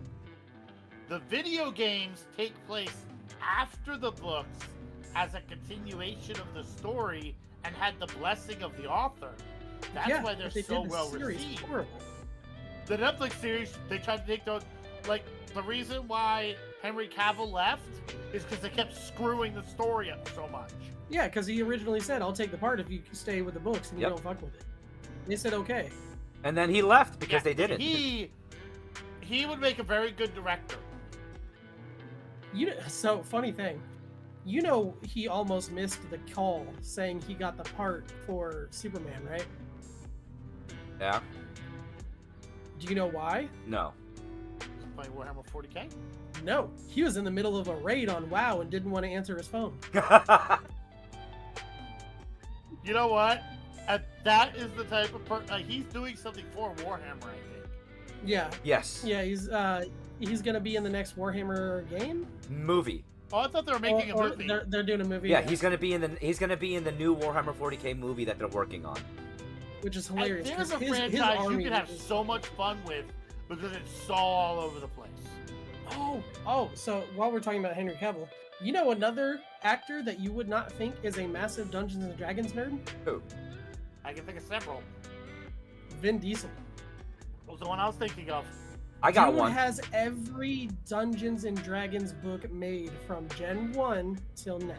The video games take place after the books as a continuation of the story and had the blessing of the author. That's why they're but they so did the well series received. horrible. The Netflix series, they tried to take those, like, the reason why Henry Cavill left is because they kept screwing the story up so much. Yeah, because he originally said, "I'll take the part if you stay with the books and you don't fuck with it." They said okay. And then he left because they didn't. He would make a very good director. So funny thing, you know, he almost missed the call saying he got the part for Superman, right? Yeah? Do you know why? No. He's playing Warhammer 40K. No, he was in the middle of a raid on WoW and didn't want to answer his phone. You know what? That is the type of person. He's doing something for Warhammer, I think. Yeah. Yes. Yeah, he's gonna be in the next Warhammer game. Movie. Oh, I thought they were making a movie. They're doing a movie. Yeah, he's gonna be in the new Warhammer 40K movie that they're working on. Which is hilarious. And there's a his franchise you army can have is- so much fun with because it's so all over the place. Oh, so while we're talking about Henry Cavill, you know another actor that you would not think is a massive Dungeons and Dragons nerd? Who? I can think of several. Vin Diesel. What was the one I was thinking of? I got Dude one. has every Dungeons and Dragons book made from Gen 1 till now.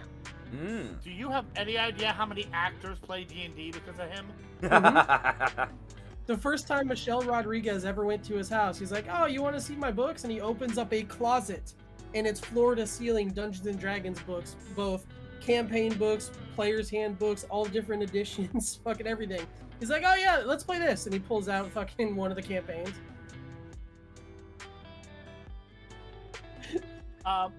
Do you have any idea how many actors play D&D because of him? The first time Michelle Rodriguez ever went to his house, he's like, "Oh, you want to see my books?" And he opens up a closet, and it's floor-to-ceiling Dungeons and Dragons books, both campaign books, player's handbooks, all different editions, fucking everything. He's like, "Oh yeah, let's play this," and he pulls out fucking one of the campaigns.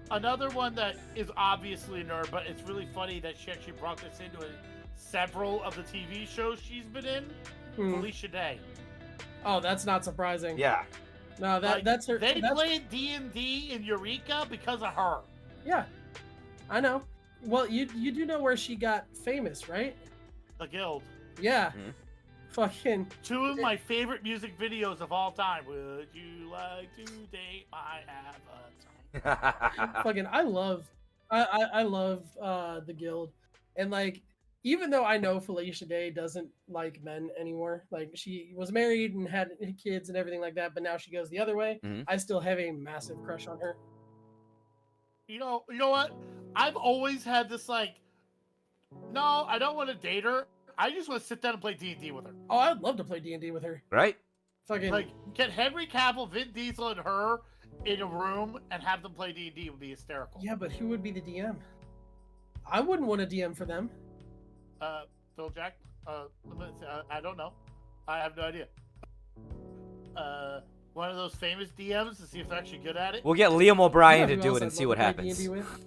Another one that is obviously a nerd, but it's really funny that she actually brought this into several of the TV shows she's been in. Felicia Day. Oh, that's not surprising. Yeah. No, that's her. They played D&D in Eureka because of her. Yeah, I know. Well, you do know where she got famous, right? The Guild. Yeah. Mhm. Fucking. Two of my favorite music videos of all time. Would you like to date my avatar? Fucking, I love the Guild, and like, even though I know Felicia Day doesn't like men anymore, like she was married and had kids and everything like that, but now she goes the other way. Mhm. I still have a massive crush on her. You know what? I've always had this like, no, I don't want to date her. I just want to sit down and play D&D with her. Oh, I'd love to play D&D with her. Right? Fucking Like, get Henry Cavill, Vin Diesel, and her in a room and have them play D&D would be hysterical. yeah, but who would be the DM? I wouldn't want to DM for them. Phil Jack? I don't know. I have no idea. One of those famous DMs to see if they're actually good at it. We'll get Liam O'Brien You to know who do else it and I'd see love what to play happens. D&D with?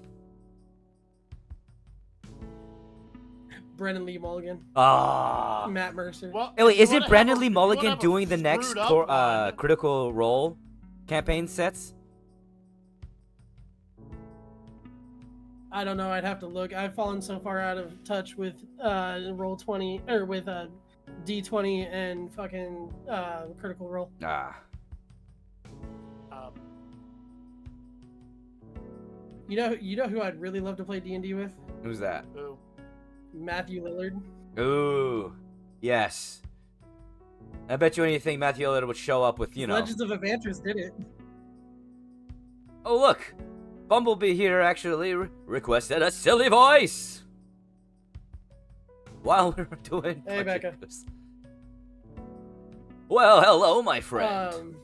Brennan Lee Mulligan, Ah. Matt Mercer. Well, Hey, wait, if you is wanna it Brandon have a- Lee if you wanna Mulligan have a doing the next screwed up one- Critical Role campaign sets? I don't know. I'd have to look. I've fallen so far out of touch with Roll20 or with D20 and fucking Critical Role. Ah. Um, You know who I'd really love to play D&D with? Who's that? who? Matthew Lillard. Ooh. Yes. I bet you anything Matthew Lillard would show up with, you know. Legends of Evantris did it. Oh, look. Bumblebee here actually requested a silly voice. While we were doing... Hey, Becca. Well, hello, my friend.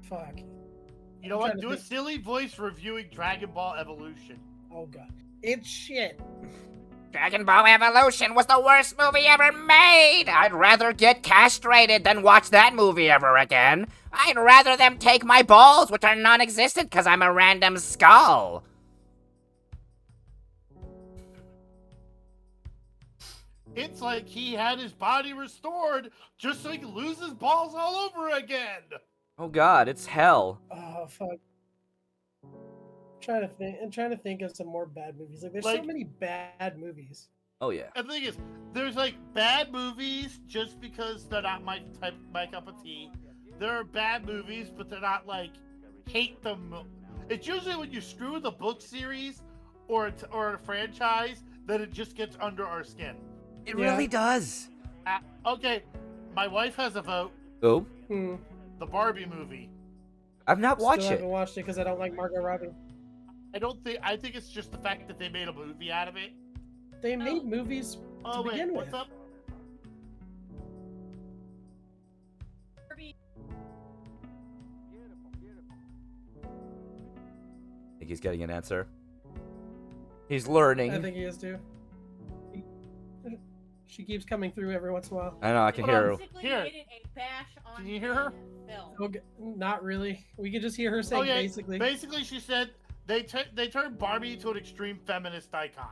Fuck. You know I'm what? trying to Do a think. silly voice reviewing Dragon Ball Evolution. Oh god. It's shit. Dragon Ball Evolution was the worst movie ever made. I'd rather get castrated than watch that movie ever again. I'd rather them take my balls, which are non-existent because I'm a random skull. It's like he had his body restored just so he could lose his balls all over again. Oh god, it's hell. Oh fuck. I'm trying to think of some more bad movies. Like there's so Like- many bad movies. Oh yeah. And the thing is, there's like bad movies just because they're not my cup of tea. There are bad movies, but they're not like hate them. It's usually when you screw with a book series or a franchise that it just gets under our skin. It Yeah. really does. Okay, my wife has a vote. Oh, The Barbie movie. I've not Still watched haven't it. watched it because I don't like Margot Robbie. I think it's just the fact that they made a movie out of it. They made movies Oh to wait, begin what's with. up? I think he's getting an answer. He's learning. I think he is too. She keeps coming through every once in a while. I know, I can Hold hear her. on. Basically Here. made it a bash on Can you hear her? film. Okay, not really. We could just hear her saying Okay, basically. basically she said they turned Barbie into an extreme feminist icon.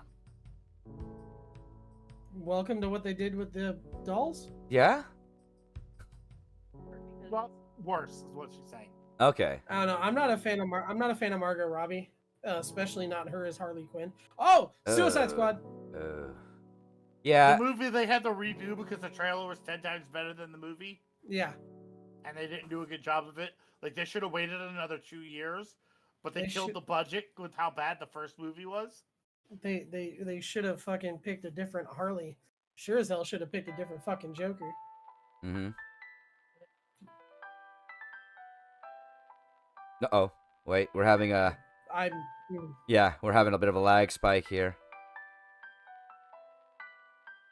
Welcome to what they did with the dolls. Yeah? Well, worse is what she's saying. Okay. I don't know. I'm not a fan of Margot Robbie, especially not her as Harley Quinn. Oh, Suicide Squad. Yeah. The movie they had to redo because the trailer was 10 times better than the movie, Yeah, and they didn't do a good job of it. Like they should have waited another 2 years, but they They killed should- the budget with how bad the first movie was. they should have fucking picked a different Harley. Sure as hell should have picked a different fucking Joker. Mm-hmm. Uh-oh. Wait, we're having a... Yeah, we're having a bit of a lag spike here.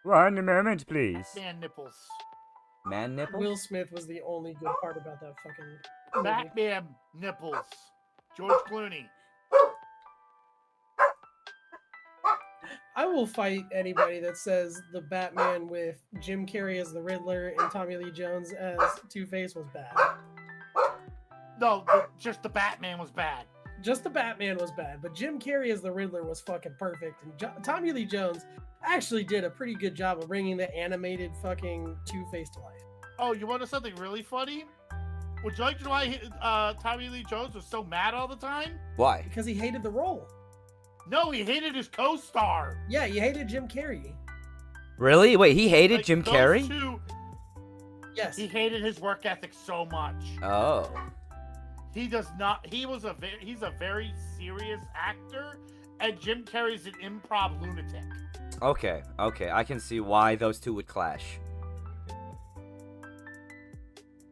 1 moment, please. Man nipples. Man nipples? Will Smith was the only good part about that fucking movie. Batman nipples. George Clooney. I will fight anybody that says the Batman with Jim Carrey as the Riddler and Tommy Lee Jones as Two-Face was bad. No, just the Batman was bad. Just the Batman was bad, but Jim Carrey as the Riddler was fucking perfect. And Tommy Lee Jones actually did a pretty good job of bringing the animated fucking Two-Face to life. Oh, you want to know something really funny? Would you like to know why Tommy Lee Jones was so mad all the time? Why? Because he hated the role. No, he hated his co-star. Yeah, he hated Jim Carrey. Really? Wait, he hated Like, Jim those Carrey? two, Yes. he hated his work ethic so much. Oh. He does not. He's a very serious actor, and Jim Carrey's an improv lunatic. Okay, I can see why those two would clash.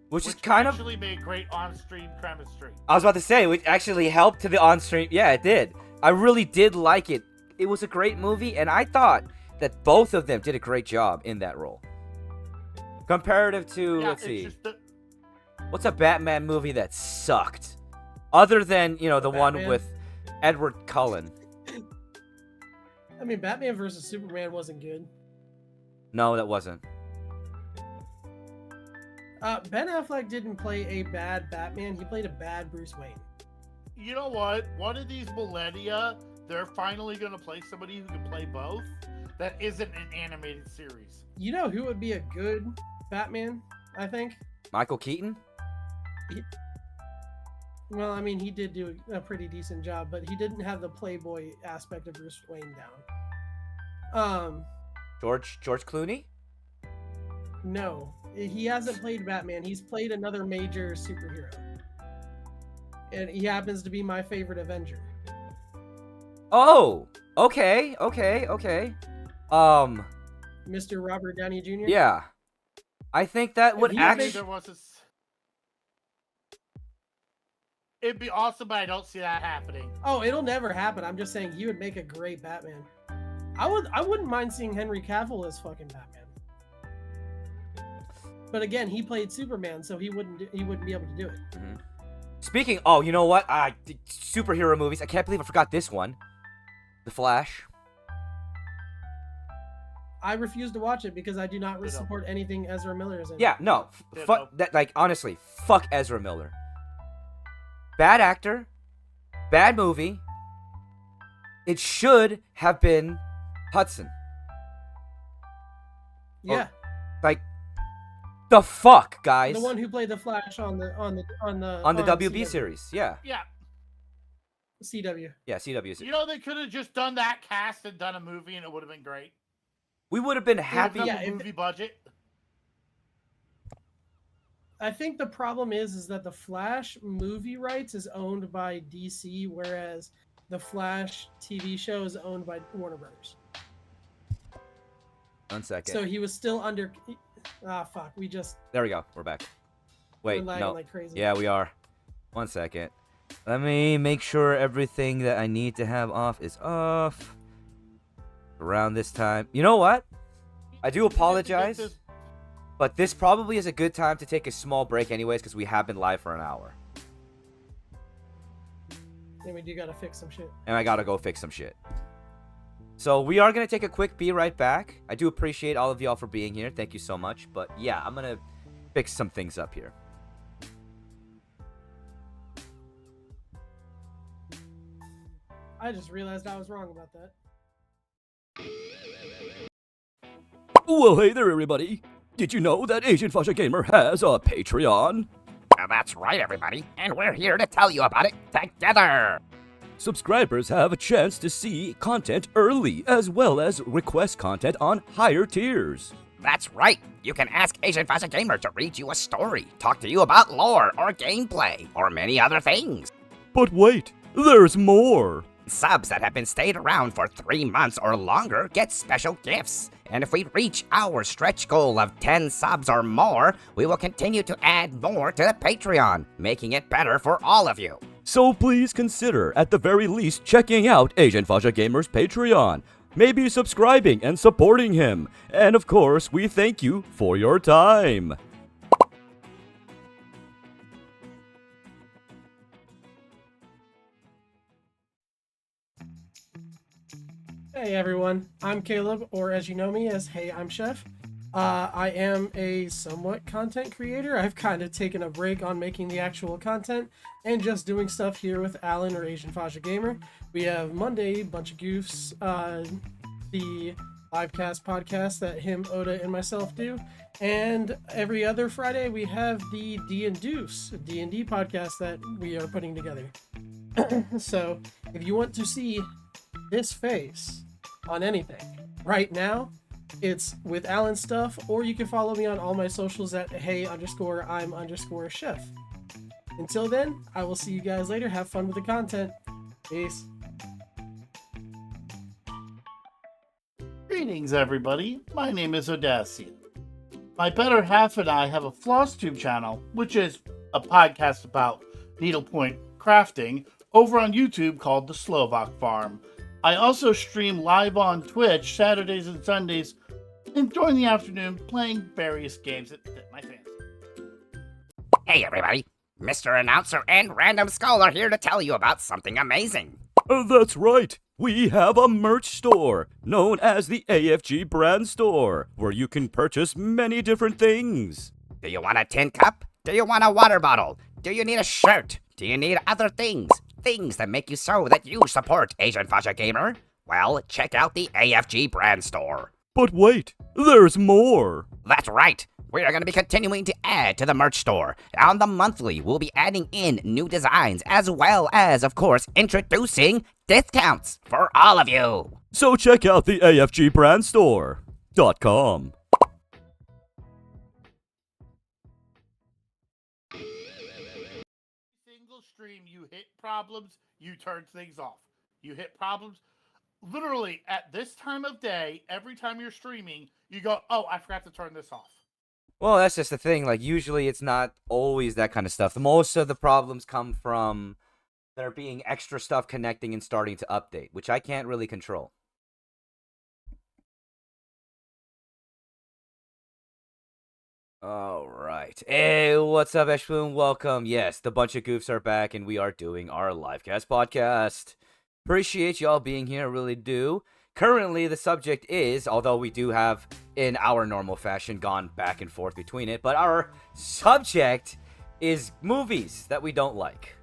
Which is kind of... actually made great on-stream chemistry. I was about to say, which actually helped to the on-stream... Yeah, it did. I really did like it. It was a great movie, and I thought that both of them did a great job in that role. Comparative to, let's see... What's a Batman movie that sucked? Other than, the Batman? one with Edward Cullen. I mean, Batman versus Superman wasn't good. No, that wasn't. Ben Affleck didn't play a bad Batman. He played a bad Bruce Wayne. You know what? One of these millennia, they're finally going to play somebody who can play both. That isn't an animated series. You know who would be a good Batman, I think? Michael Keaton? Well, I mean, he did do a pretty decent job, but he didn't have the playboy aspect of Bruce Wayne down. George Clooney? No. He hasn't played Batman. He's played another major superhero. And he happens to be my favorite Avenger. Oh! Okay. Mr. Robert Downey Jr.? Yeah. I think that would actually... It'd be awesome, but I don't see that happening. Oh, it'll never happen. I'm just saying he would make a great Batman. I wouldn't mind seeing Henry Cavill as fucking Batman. But again, he played Superman, so he wouldn't be able to do it. Mm-hmm. Speaking, oh, you know what? Superhero movies. I can't believe I forgot this one. The Flash. I refuse to watch it because I do not support anything Ezra Miller is in. Yeah, no. Fuck that. Like, honestly, fuck Ezra Miller. Bad actor. Bad movie. It should have been Hudson. Yeah. Like, the fuck, guys. The one who played the Flash on the WB CW. series. Yeah. Yeah. CW. Yeah, CW series. You know, they could have just done that cast and done a movie, and it would have been great. We would have been happy. A movie budget. I think the problem is that the Flash movie rights is owned by DC, whereas the Flash TV show is owned by Warner Brothers. 1 second. So he was still under. Fuck. There we go. We're back. Wait, we're no. like crazy. Yeah, we are. 1 second. Let me make sure everything that I need to have off is off. Around this time. You know what? I do apologize. But this probably is a good time to take a small break anyways, because we have been live for an hour. And we do gotta fix some shit. And I gotta go fix some shit. So we are gonna take a quick be right back. I do appreciate all of y'all for being here. Thank you so much. But yeah, I'm gonna fix some things up here. I just realized I was wrong about that. Well, hey there, everybody. Did you know that Asian Fasha Gamer has a Patreon? That's right, everybody. And we're here to tell you about it together. Subscribers have a chance to see content early, as well as request content on higher tiers. That's right. You can ask Asian Fashion Gamer to read you a story, talk to you about lore or gameplay, or many other things. But wait, there's more. Subs that have been stayed around for 3 months or longer get special gifts. And if we reach our stretch goal of 10 subs or more, we will continue to add more to the Patreon, making it better for all of you. So please consider, at the very least, checking out Asian Fasha Gamer's Patreon. Maybe subscribing and supporting him. And of course, we thank you for your time. Hey everyone, I'm Caleb, or as you know me as Hey I'm Chef. I am a somewhat content creator. I've kind of taken a break on making the actual content and just doing stuff here with Alan or Asian Fasha Gamer. We have Monday, Bunch of Goofs, the livecast podcast that him, Oda, and myself do. And every other Friday we have the D&Deuce, a D&D podcast that we are putting together. So if you want to see this face on anything right now, it's with Alan stuff, or you can follow me on all my socials at hey_I'm_chef. Until then, I will see you guys later. Have fun with the content. Peace. Greetings, everybody. My name is Odassi. My better half and I have a FlossTube channel, which is a podcast about needlepoint crafting, over on YouTube called The Slovak Farm. I also stream live on Twitch Saturdays and Sundays, and during the afternoon playing various games that fit my fancy. Hey, everybody. Mr. Announcer and Random Skull are here to tell you about something amazing. That's right. We have a merch store known as the AFG Brand Store, where you can purchase many different things. Do you want a tin cup? Do you want a water bottle? Do you need a shirt? Do you need other things? Things that make you so that you support Asian Fascia Gamer? Well, check out the AFG Brand Store. But wait, there's more. That's right. We are going to be continuing to add to the merch store. On the monthly, we'll be adding in new designs as well as, of course, introducing discounts for all of you. So check out the AFGBrandStore.com. Single stream, you hit problems, you turn things off. You hit problems. Literally, at this time of day, every time you're streaming, you go, oh, I forgot to turn this off. Well, that's just the thing. Like, usually it's not always that kind of stuff. Most of the problems come from there being extra stuff connecting and starting to update, which I can't really control. All right. Hey, what's up, Eshboon? Welcome. Yes, the bunch of goofs are back, and we are doing our livecast podcast. Appreciate y'all being here, I really do. Currently, the subject is, although we do have, in our normal fashion, gone back and forth between it, but our subject is movies that we don't like.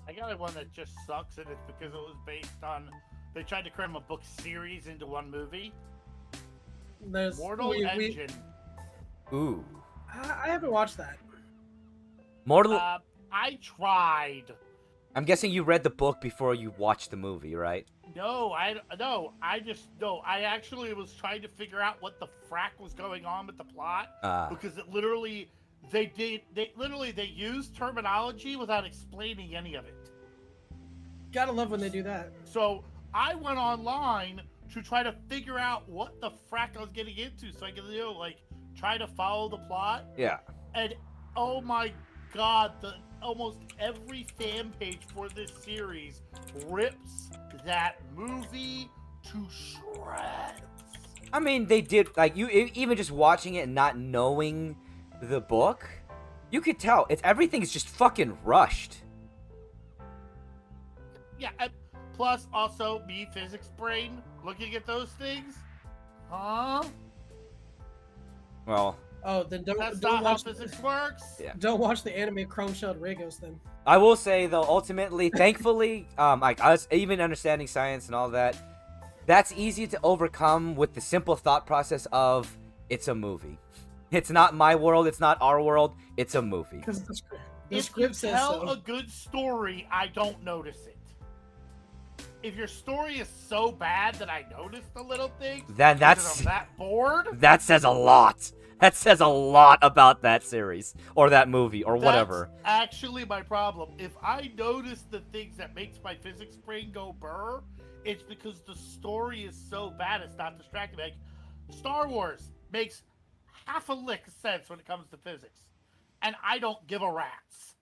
I got one that just sucks, and it's because it was based on, they tried to cram a book series into one movie. There's Mortal Engine. Ooh. I haven't watched that. Mortal... I tried. I'm guessing you read the book before you watched the movie, right? No, I actually was trying to figure out what the frack was going on with the plot because it literally they used terminology without explaining any of it. Gotta love when they do that. So I went online to try to figure out what the frack I was getting into, so I could try to follow the plot. Yeah. And oh my god, almost every fan page for this series rips that movie to shreds. I mean, they did, like, you even just watching it and not knowing the book, you could tell everything's just fucking rushed. Yeah, plus also me, physics brain, looking at those things. Huh? Well, Oh, then don't That's don't not how watch physics works. Yeah. Don't watch the anime Chrome Shelled Regos then. I will say though, ultimately, thankfully, like us even understanding science and all that, that's easy to overcome with the simple thought process of it's a movie. It's not my world, it's not our world, it's a movie. Because the If script you says tell so. a good story, I don't notice it. If your story is so bad that I notice the little things, Then because that's I'm that bored. that says a lot. That says a lot about that series or that movie or That's whatever. actually my problem. If I notice the things that makes my physics brain go burr, it's because the story is so bad it's not distracting. Like Star Wars makes half a lick of sense when it comes to physics, and I don't give a rat's.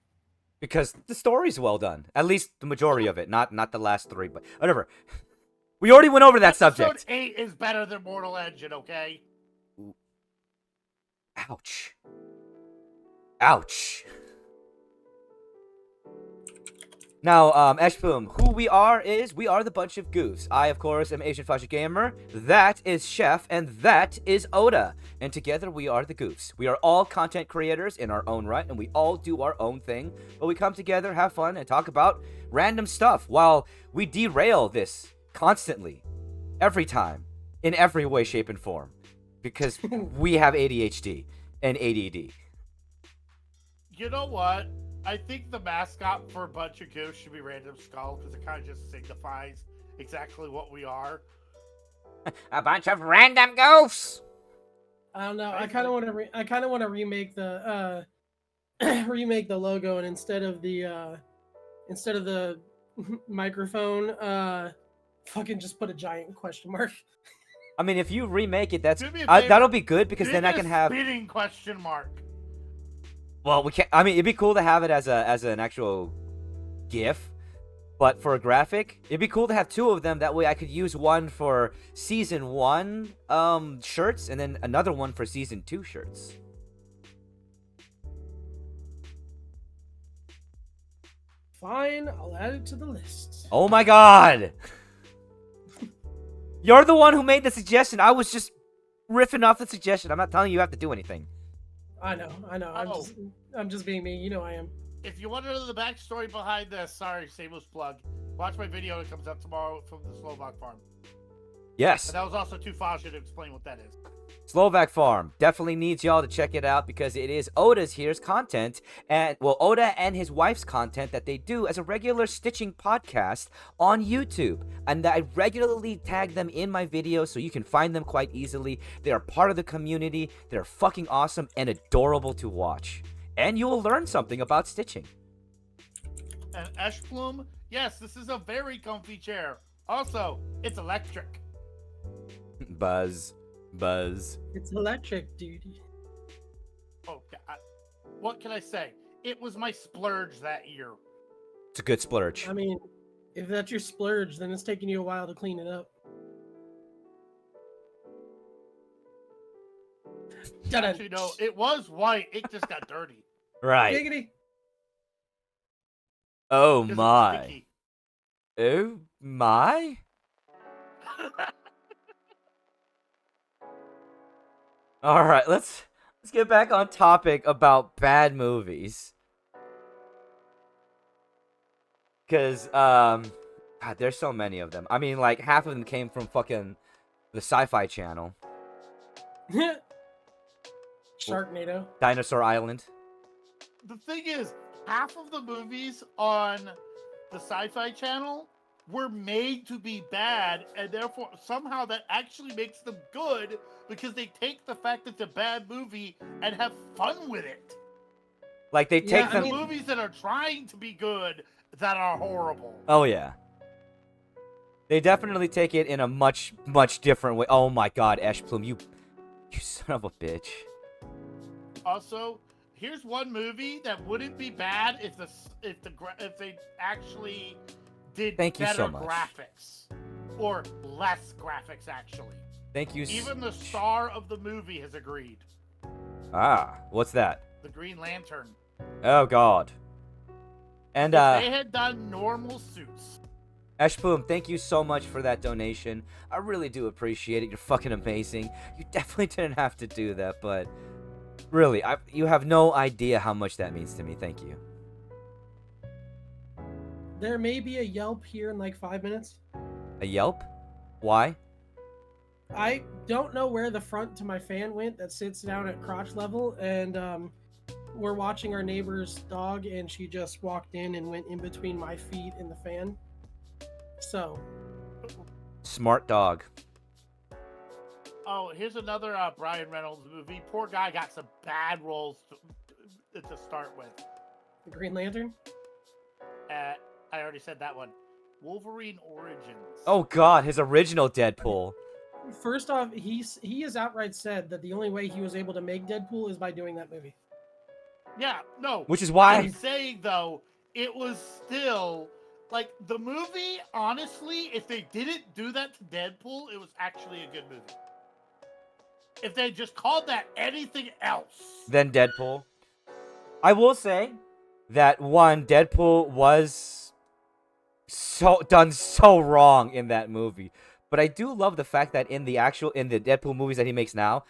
Because the story's well done. At least the majority of it, not the last three, but whatever. We already went over that subject. Episode 8 is better than Mortal Engine, okay? Ouch. Ouch. Now, Eshboom, who we are is, we are the bunch of goofs. I, of course, am Asian Fascia Gamer. That is Chef, and that is Oda. And together we are the goofs. We are all content creators in our own right, and we all do our own thing. But we come together, have fun, and talk about random stuff while we derail this constantly, every time, in every way, shape, and form. Because we have ADHD and ADD. You know what? I think the mascot for a bunch of goofs should be Random Skull because it kind of just signifies exactly what we are. A bunch of random goofs. I don't know. I kind of want to. I kind of want to remake the remake the logo, and instead of the microphone, fucking just put a giant question mark. I mean, if you remake it, that's Do me a favor. that'll be good because Make then I it a can have. spinning question mark. Well, we can't. I mean, it'd be cool to have it as an actual GIF, but for a graphic, it'd be cool to have two of them. That way, I could use one for season 1 shirts, and then another one for season 2 shirts. Fine, I'll add it to the list. Oh my god! You're the one who made the suggestion. I was just riffing off the suggestion. I'm not telling you have to do anything. I know. Oh. I'm just being me. You know I am. If you want to know the backstory behind this, sorry, shameless plug. Watch my video that comes up tomorrow from the Slovak farm. Yes. And that was also too fast to explain what that is. Slovak Farm definitely needs y'all to check it out because it is Oda's here's content, and well, Oda and his wife's content that they do as a regular stitching podcast on YouTube, and I regularly tag them in my videos so you can find them quite easily. They are part of the community. They're fucking awesome and adorable to watch, and you will learn something about stitching. And Ash Plume, yes, this is a very comfy chair. Also, it's electric. Buzz. It's electric, dude. Oh, God. What can I say? It was my splurge that year. It's a good splurge. I mean, if that's your splurge, then it's taking you a while to clean it up. Actually, no, it was white. It just got dirty. Right. Giggity. Oh 'Cause it was my. sticky. Oh my. All right, let's get back on topic about bad movies. Cause God, there's so many of them. I mean, like half of them came from fucking the Sci-Fi Channel, Sharknado. Dinosaur Island. The thing is, half of the movies on the Sci-Fi Channel were made to be bad, and therefore somehow that actually makes them good because they take the fact that it's a bad movie and have fun with it. Like they Yeah, take I them. mean- Movies that are trying to be good that are horrible. Oh yeah. They definitely take it in a much different way. Oh my God, Ash Plume, you son of a bitch. Also, here's one movie that wouldn't be bad if they actually did Thank you better so much. graphics or less graphics actually. Thank you. Even the star of the movie has agreed. What's that? The Green Lantern. Oh God. And If they had done normal suits. Ash Plume, thank you so much for that donation. I really do appreciate it. You're fucking amazing. You definitely didn't have to do that, but really, you have no idea how much that means to me. Thank you. There may be a Yelp here in like 5 minutes. A Yelp? Why? I don't know where the front to my fan went that sits down at crotch level, and we're watching our neighbor's dog, and she just walked in and went in between my feet and the fan. So, Smart dog. Oh, here's another Brian Reynolds movie. Poor guy got some bad roles to start with. the Green Lantern. I already said that one. Wolverine Origins. Oh God, his original Deadpool. First off, he has outright said that the only way he was able to make Deadpool is by doing that movie. Yeah, no. Which is why. I'm saying though, it was still like the movie. Honestly, if they didn't do that to Deadpool, it was actually a good movie. If they just called that anything else, Then Deadpool. I will say that one, Deadpool was done so wrong in that movie. But I do love the fact that in the Deadpool movies that he makes now,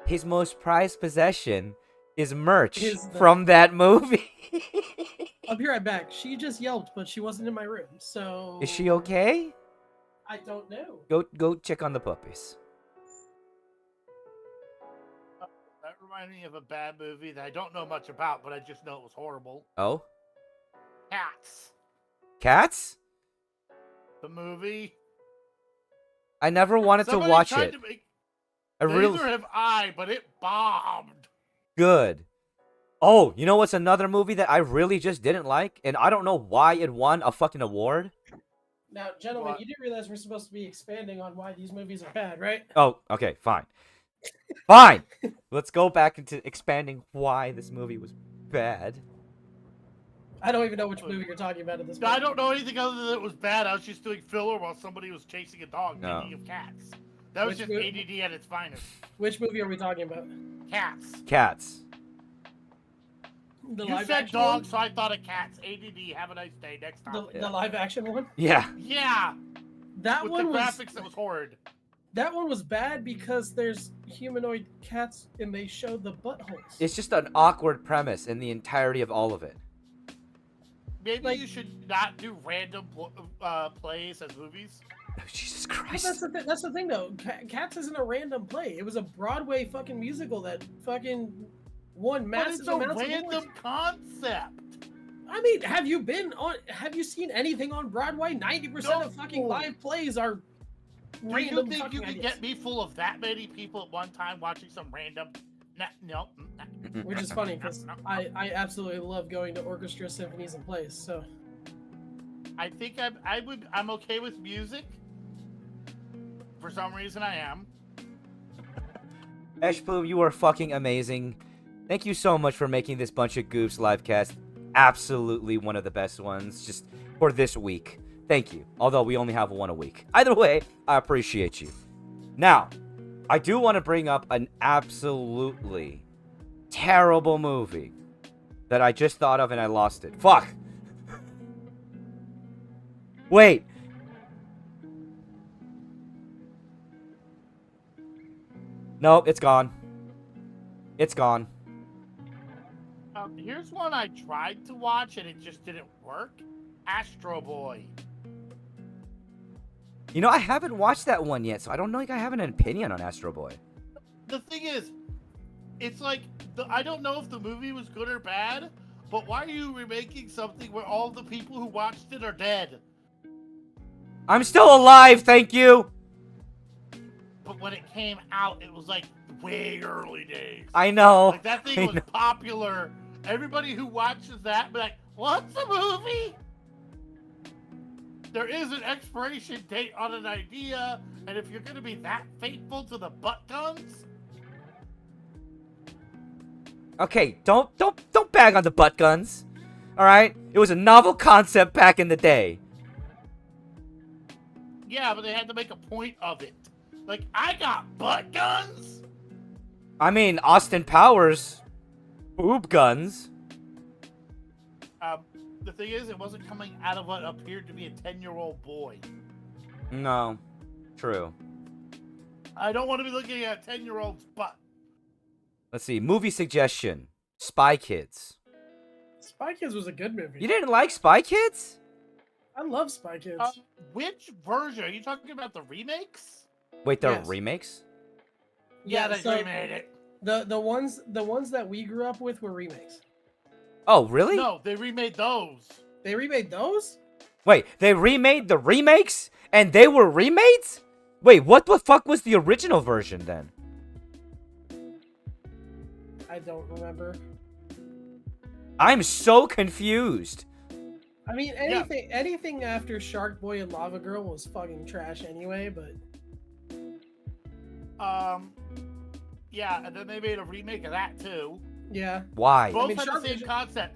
his most prized possession is merch from that movie. I'll be right back. She just yelped, but she wasn't in my room, so... Is she okay? I don't know. Go check on the puppies. that reminded me of a bad movie that I don't know much about, but I just know it was horrible. Oh? Cats. Cats? The movie. I never wanted to Somebody watch tried it. to make- I Neither really have I, but it bombed. good. Oh, you know what's another movie that I really just didn't like, and I don't know why it won a fucking award. Now, gentlemen, What? you do realize we're supposed to be expanding on why these movies are bad, right? Oh, okay, fine. Fine. Let's go back into expanding why this movie was bad. I don't even know which movie you're talking about at this point. I don't know anything other than it was bad. I was just doing filler while somebody was chasing a dog, No. thinking of cats. That was Which just mo- ADD at its finest. Which movie are we talking about? Cats. Cats. The You live said action dogs, one? so I thought of cats. ADD. Have a nice day. Next time. The live action one? Yeah. Yeah, That with one the was graphics that was horrid. that one was bad because there's humanoid cats and they show the buttholes. It's just an awkward premise in the entirety of all of it. Maybe like- you should not do random plays as movies. Oh, Jesus But Christ. that's the thing though. Cats isn't a random play. It was a Broadway fucking musical that fucking won But massive it's a amounts of random awards. concept. I mean, have you seen anything on Broadway? 90% of fucking No. live plays are Do you random think fucking you can ideas. get me full of that many people at one time watching some random? No. Which is funny because I absolutely love going to orchestra, symphonies, and plays. So I think I'm okay with music. For some reason, I am. Ash Bloom, you are fucking amazing. Thank you so much for making this bunch of goofs live cast absolutely one of the best ones just for this week. Thank you. Although we only have one a week. Either way, I appreciate you. Now, I do want to bring up an absolutely terrible movie that I just thought of and I lost it. Fuck. Wait. Nope, it's gone. It's gone. Here's one I tried to watch and it just didn't work. Astro Boy. You know, I haven't watched that one yet, so I don't know if I have an opinion on Astro Boy. The thing is, it's like I don't know if the movie was good or bad, but why are you remaking something where all the people who watched it are dead? I'm still alive, thank you! But when it came out, it was like way early days. I know. Like that I thing was know. popular. Everybody who watches that be like, "What's a movie?" There is an expiration date on an idea, and if you're gonna be that faithful to the butt guns, Okay, don't bag on the butt guns. Alright? It was a novel concept back in the day. yeah, but they had to make a point of it. Like, I got butt guns. I mean, Austin Powers. Boob guns. The thing is, it wasn't coming out of what appeared to be a 10-year-old boy. No. True. I don't want to be looking at a 10-year-old's butt. Let's see. Movie suggestion. Spy Kids. Spy Kids was a good movie. You didn't like Spy Kids? I love Spy Kids. Which version? Are you talking about the remakes? Wait, they're Yes. remakes? Yeah, they so remade it. the ones that we grew up with were remakes. Oh, really? No, they remade those. They remade those? Wait, they remade the remakes? And they were remakes? Wait, what the fuck was the original version then? I don't remember. I'm so confused. I mean, anything after Shark Boy and Lava Girl was fucking trash anyway. But Yeah, and then they made a remake of that too. yeah, Why? Both mean, had Shark the same Vision- concept.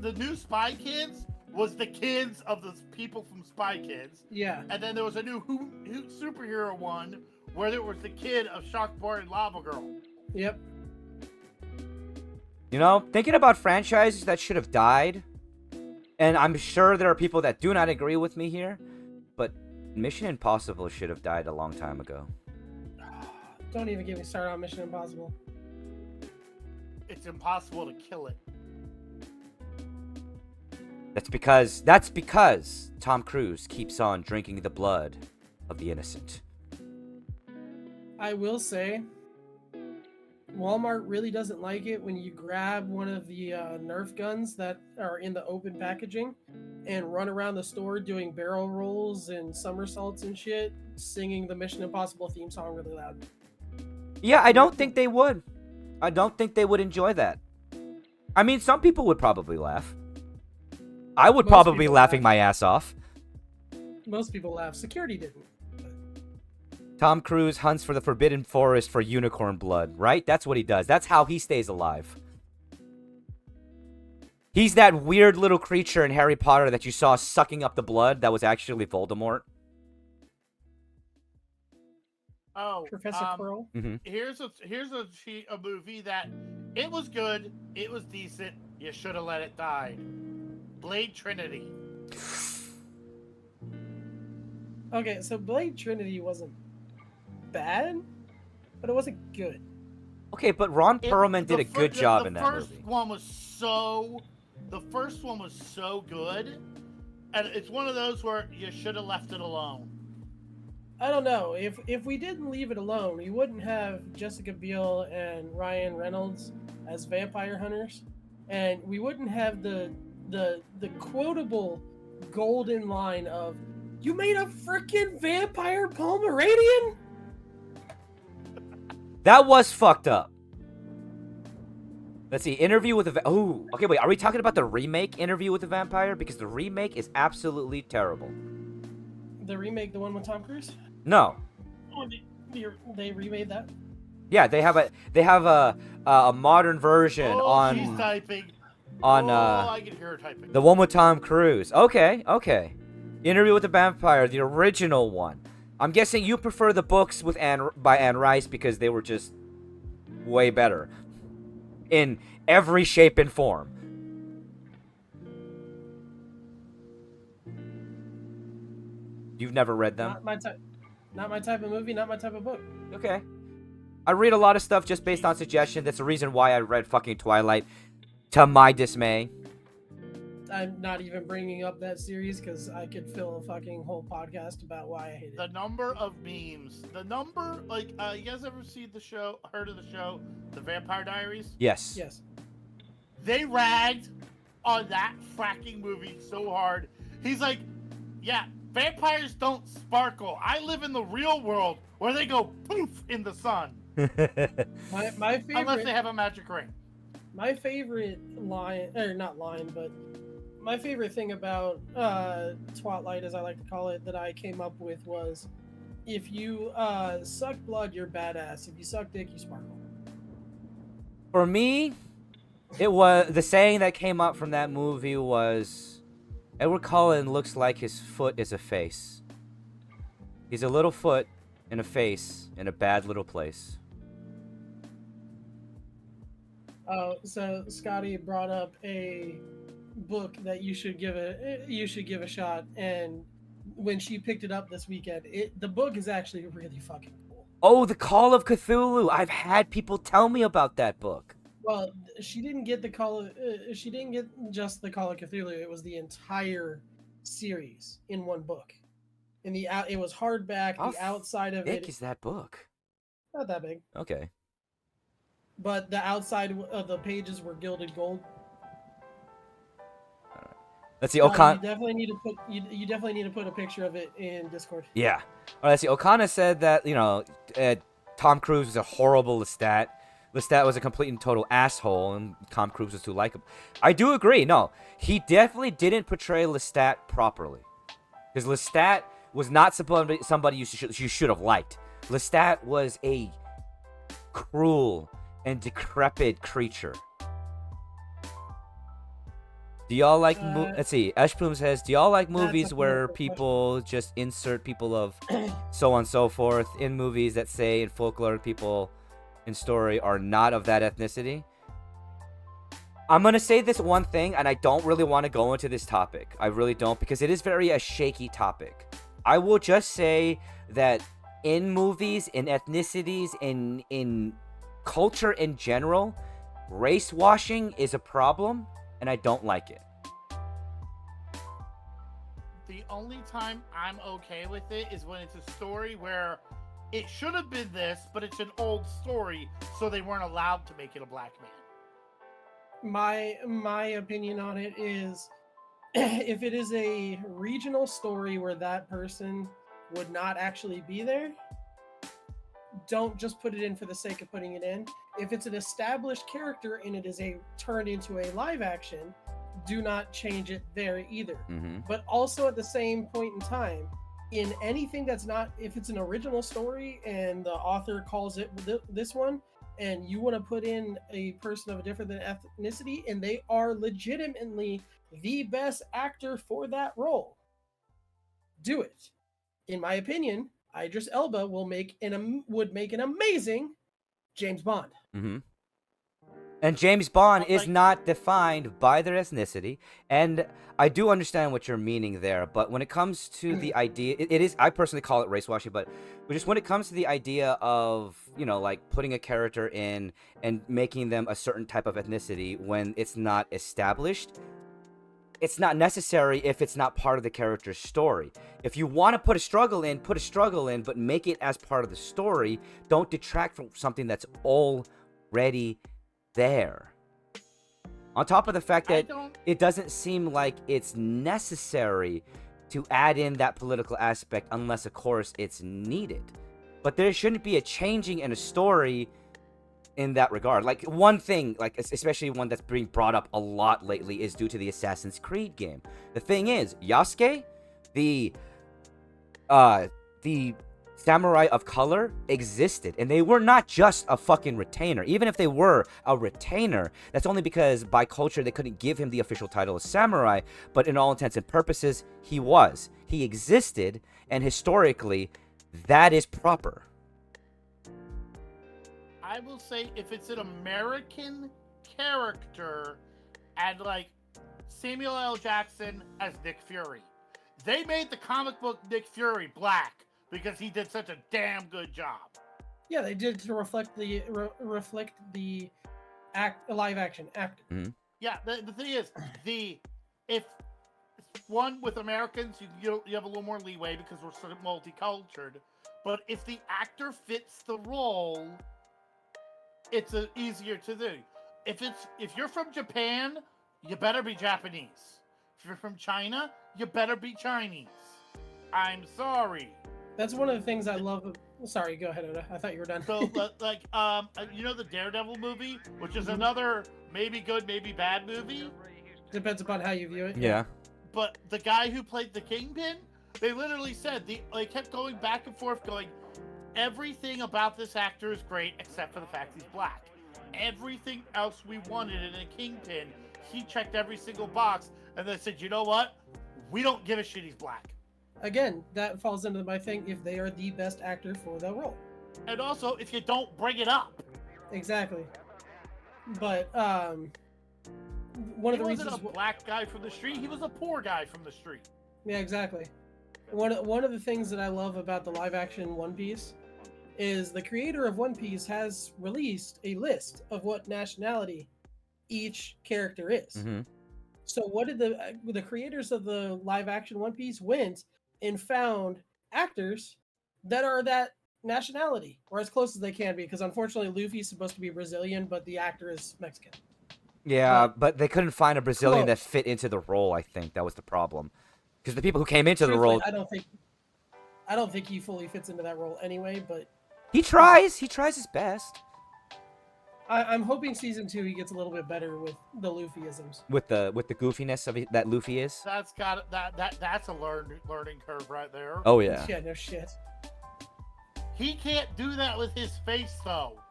The new Spy Kids was the kids of the people from Spy Kids, yeah. and then there was a new who superhero one where there was the kid of Shark Boy and Lava Girl. Yep. You know, thinking about franchises that should have died, and I'm sure there are people that do not agree with me here, but Mission Impossible should have died a long time ago. Don't even get me started on Mission Impossible. It's impossible to kill it. That's because Tom Cruise keeps on drinking the blood of the innocent. I will say, Walmart really doesn't like it when you grab one of the Nerf guns that are in the open packaging and run around the store doing barrel rolls and somersaults and shit, singing the Mission Impossible theme song really loud. Yeah, I don't think they would. I don't think they would enjoy that. I mean, some people would probably laugh. I would Most probably be people laughing laugh. my ass off. Most people laugh. Security didn't. Tom Cruise hunts for the forbidden forest for unicorn blood, right? That's what he does. That's how he stays alive. He's that weird little creature in Harry Potter that you saw sucking up the blood that was actually Voldemort. Oh, Professor Quirrell. here's a movie that it was good, it was decent. You should have let it die. Blade Trinity. Okay, so Blade Trinity wasn't bad, but it wasn't good. Okay, but Ron Perlman did a good job in that movie. The first one was so good, and it's one of those where you should have left it alone. I don't know. If we didn't leave it alone, we wouldn't have Jessica Biel and Ryan Reynolds as vampire hunters, and we wouldn't have the quotable golden line of "You made a freaking vampire Pomeranian." That was fucked up. Let's see. Interview with a... Oh, okay, wait. Are we talking about the remake Interview with a Vampire? Because the remake is absolutely terrible. The remake, the one with Tom Cruise. No. Oh, they remade that. Yeah, they have a modern version on... She's typing. On, I can hear her typing. the one with Tom Cruise. Okay. Interview with the Vampire, the original one. I'm guessing you prefer the books with by Anne Rice because they were just way better. In every shape and form. You've never read them? Not my type. Not my type of movie. Not my type of book. Okay. I read a lot of stuff just based on suggestion. That's the reason why I read fucking Twilight. To my dismay. I'm not even bringing up that series because I could fill a fucking whole podcast about why I hate it. The number of memes. The number, like, you guys ever heard of the show, The Vampire Diaries? Yes. Yes. They ragged on that fracking movie so hard. He's like, yeah, vampires don't sparkle. I live in the real world where they go poof in the sun. My favorite. Unless they have a magic ring. My favorite line, or not line, but my favorite thing about Twilight, as I like to call it, that I came up with was, if you suck blood, you're badass. If you suck dick, you sparkle. For me, it was the saying that came up from that movie was, Edward Cullen looks like his foot is a face. He's a little foot and a face in a bad little place. So Scotty brought up a book that you should give a shot, and when she picked it up this weekend, the book is actually really fucking cool. Oh, The Call of Cthulhu. I've had people tell me about that book. Well, she didn't get she didn't get just the Call of Cthulhu. It was the entire series in one book. It was hardback. How The outside of Big it is that book? not that big, Okay. but the outside of the pages were gilded gold. Let's see. You Okan. definitely need to put you definitely need to put a picture of it in Discord. Yeah. All right. Let's see. Okana said that Tom Cruise was a horrible Lestat. Lestat was a complete and total asshole, and Tom Cruise was too likable. I do agree. No, he definitely didn't portray Lestat properly, because Lestat was not somebody you should have liked. Lestat was a cruel and decrepit creature. Do y'all like let's see, Ashplume says, do y'all like movies where people just insert people of so on and so forth in movies that say in folklore people in story are not of that ethnicity? I'm going to say this one thing, and I don't really want to go into this topic. I really don't, because it is a shaky topic. I will just say that in movies, in ethnicities, in culture in general, race washing is a problem, and I don't like it. The only time I'm okay with it is when it's a story where it should have been this, but it's an old story, so they weren't allowed to make it a black man. My opinion on it is, if it is a regional story where that person would not actually be there, don't just put it in for the sake of putting it in. If it's an established character and it is turned into a live action, do not change it there either. Mm-hmm. But also at the same point in time, in anything that's not, if it's an original story and the author calls it this one, and you want to put in a person of a different ethnicity and they are legitimately the best actor for that role, do it. In my opinion, Idris Elba would make an amazing James Bond. Mm-hmm. And James Bond is Like- not defined by their ethnicity, and I do understand what you're meaning there. But when it comes to the idea, it is, I personally call it race washing. But just when it comes to the idea of, you know, like putting a character in and making them a certain type of ethnicity when it's not established, it's not necessary if it's not part of the character's story. If you want to put a struggle in, but make it as part of the story. Don't detract from something that's already there. On top of the fact that it doesn't seem like it's necessary to add in that political aspect unless, of course, it's needed. But there shouldn't be a changing in a story in that regard. Like, one thing, like especially one that's being brought up a lot lately, is due to the Assassin's Creed game. The thing is, Yasuke, the samurai of color, existed, and they were not just a fucking retainer. Even if they were a retainer, that's only because by culture they couldn't give him the official title of samurai, but in all intents and purposes, he existed, and historically that is proper. I will say, if it's an American character and like Samuel L. Jackson as Nick Fury, they made the comic book Nick Fury black because he did such a damn good job. Yeah, they did to reflect the live action actor. Mm-hmm. Yeah, the thing is, if one with Americans, you have a little more leeway because we're sort of multicultural. But if the actor fits the role, it's easier to do. If you're from Japan, you better be Japanese. If you're from China, you better be Chinese. I'm sorry. That's one of the things I love. Sorry, go ahead, Oda. I thought you were done. So, like, you know the Daredevil movie, which is another maybe good, maybe bad movie. Depends upon how you view it. Yeah. But the guy who played the Kingpin, they literally said they kept going back and forth, going, everything about this actor is great except for the fact he's black. Everything else we wanted in a Kingpin, he checked every single box, and they said, you know what? We don't give a shit he's black. Again, that falls into my thing if they are the best actor for the role. And also, if you don't bring it up. Exactly. But one of the He reasons wasn't a black guy from the street. He was a poor guy from the street. Yeah, exactly. One of the things that I love about the live action One Piece is the creator of One Piece has released a list of what nationality each character is. Mm-hmm. So what did the creators of the live action One Piece went and found actors that are that nationality, or as close as they can be, because unfortunately Luffy's supposed to be Brazilian, but the actor is Mexican. Yeah, but they couldn't find a Brazilian that Close. fit into the role. I think that was the problem, because the people who came into the Truthfully, role, I don't think he fully fits into that role anyway, but he tries his best I'm hoping season 2 he gets a little bit better with the Luffyisms. with the goofiness of that Luffy is. That's that's a learning curve right there. Oh yeah. Yeah, no shit. He can't do that with his face though.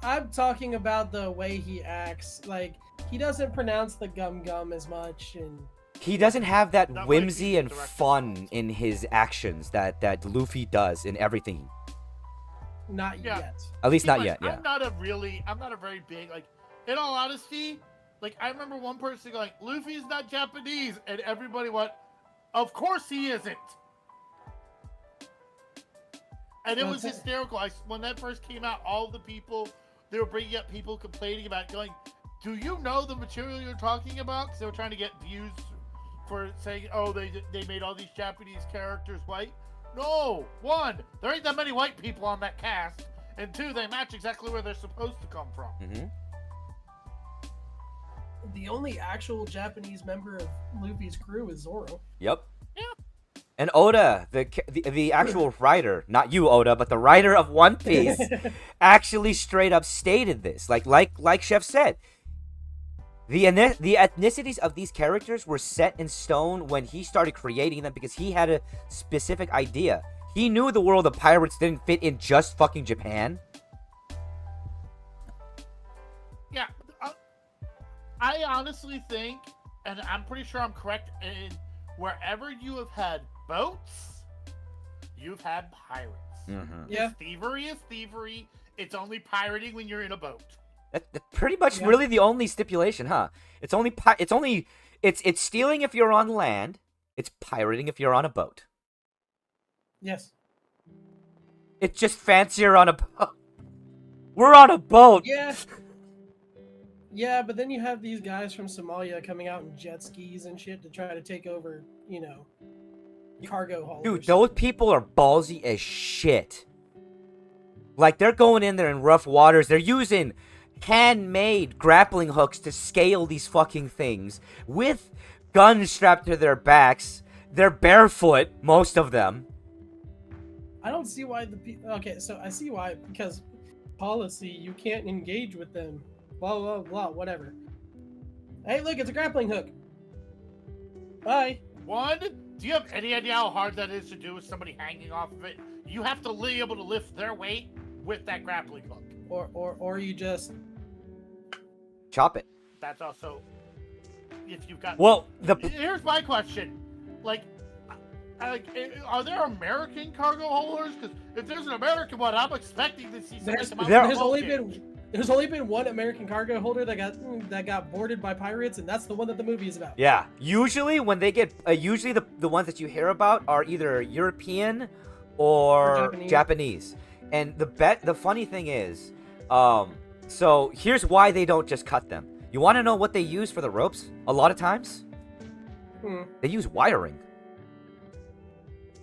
I'm talking about the way he acts. Like, he doesn't pronounce the gum as much, and He doesn't have that That might whimsy be and director's fun fault. in his actions that Luffy does in everything. not Yeah. yet. At least See, not like, yet. Yeah. I'm not a very big, like, in all honesty, like, I remember one person going, Luffy's not Japanese, and everybody went, of course he isn't. And it was Okay. hysterical. When that first came out, all the people, they were bringing up people complaining about it, going, do you know the material you're talking about? Because they were trying to get views for saying, oh, they made all these Japanese characters white. No, one, there ain't that many white people on that cast, and two, they match exactly where they're supposed to come from. Mm-hmm. The only actual Japanese member of Luffy's crew is Zoro. Yep. Yeah. And Oda, the actual writer, not you, Oda, but the writer of One Piece, actually straight up stated this. Like Chef said, the ethnicities of these characters were set in stone when he started creating them because he had a specific idea. He knew the world of pirates didn't fit in just fucking Japan. Yeah, I honestly think, and I'm pretty sure I'm correct, in wherever you have had boats, you've had pirates. Mm-hmm. Yeah. Thievery is thievery. It's only pirating when you're in a boat. That's pretty much really the only stipulation, huh? It's stealing if you're on land. It's pirating if you're on a boat. Yes. It's just fancier on a boat. We're on a boat. Yeah. Yeah, but then you have these guys from Somalia coming out in jet skis and shit to try to take over, cargo haulers. Dude, those people are ballsy as shit. Like, they're going in there in rough waters. They're using handmade grappling hooks to scale these fucking things with guns strapped to their backs. They're barefoot, most of them. I don't see why okay, so I see why, because policy, you can't engage with them. Blah, blah, blah, whatever. Hey, look, it's a grappling hook. Bye. One, do you have any idea how hard that is to do with somebody hanging off of it? You have to be able to lift their weight with that grappling hook. Or you just... Chop it. That's also, if you've got... Well, Here's my question. Are there American cargo holders? Because if there's an American one, I'm expecting to see somebody come out. There's only been one American cargo holder that got boarded by pirates, and that's the one that the movie is about. Yeah. Usually when they get... usually the ones that you hear about are either European or Japanese. And the funny thing is, so here's why they don't just cut them. You want to know what they use for the ropes? A lot of times? They use wiring.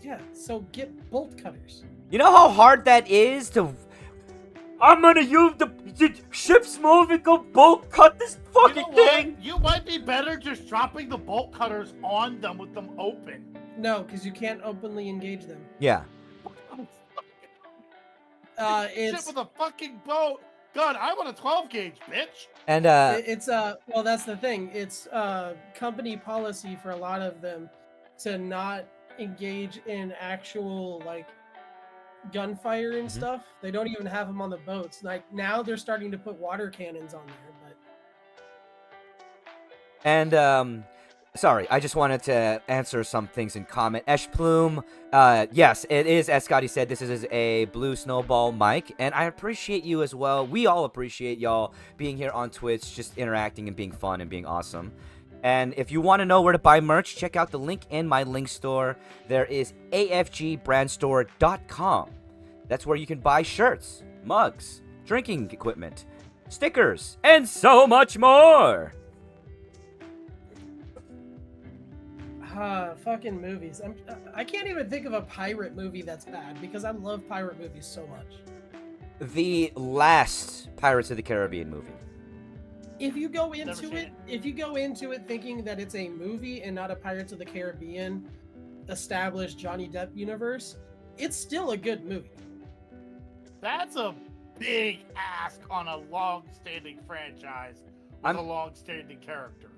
Yeah, so get bolt cutters. You know how hard that is to... I'm gonna use the ship's moving, go bolt cut this fucking thing! You might be better just dropping the bolt cutters on them with them open. No, because you can't openly engage them. Yeah. It's... Ship with a fucking boat! God, I want a 12 gauge, bitch! And, well, that's the thing. It's, company policy for a lot of them to not engage in actual, gunfire and stuff. They don't even have them on the boats. Like, now they're starting to put water cannons on there, but... And, sorry, I just wanted to answer some things in comment. Esh Plume, yes, it is, as Scotty said, this is a Blue Snowball mic, and I appreciate you as well. We all appreciate y'all being here on Twitch, just interacting and being fun and being awesome. And if you want to know where to buy merch, check out the link in my link store. There is afgbrandstore.com. That's where you can buy shirts, mugs, drinking equipment, stickers, and so much more. Fucking movies. I can't even think of a pirate movie that's bad because I love pirate movies so much. The last Pirates of the Caribbean movie. If you go into it thinking that it's a movie and not a Pirates of the Caribbean established Johnny Depp universe, it's still a good movie. That's a big ask on a long-standing franchise with a long-standing character.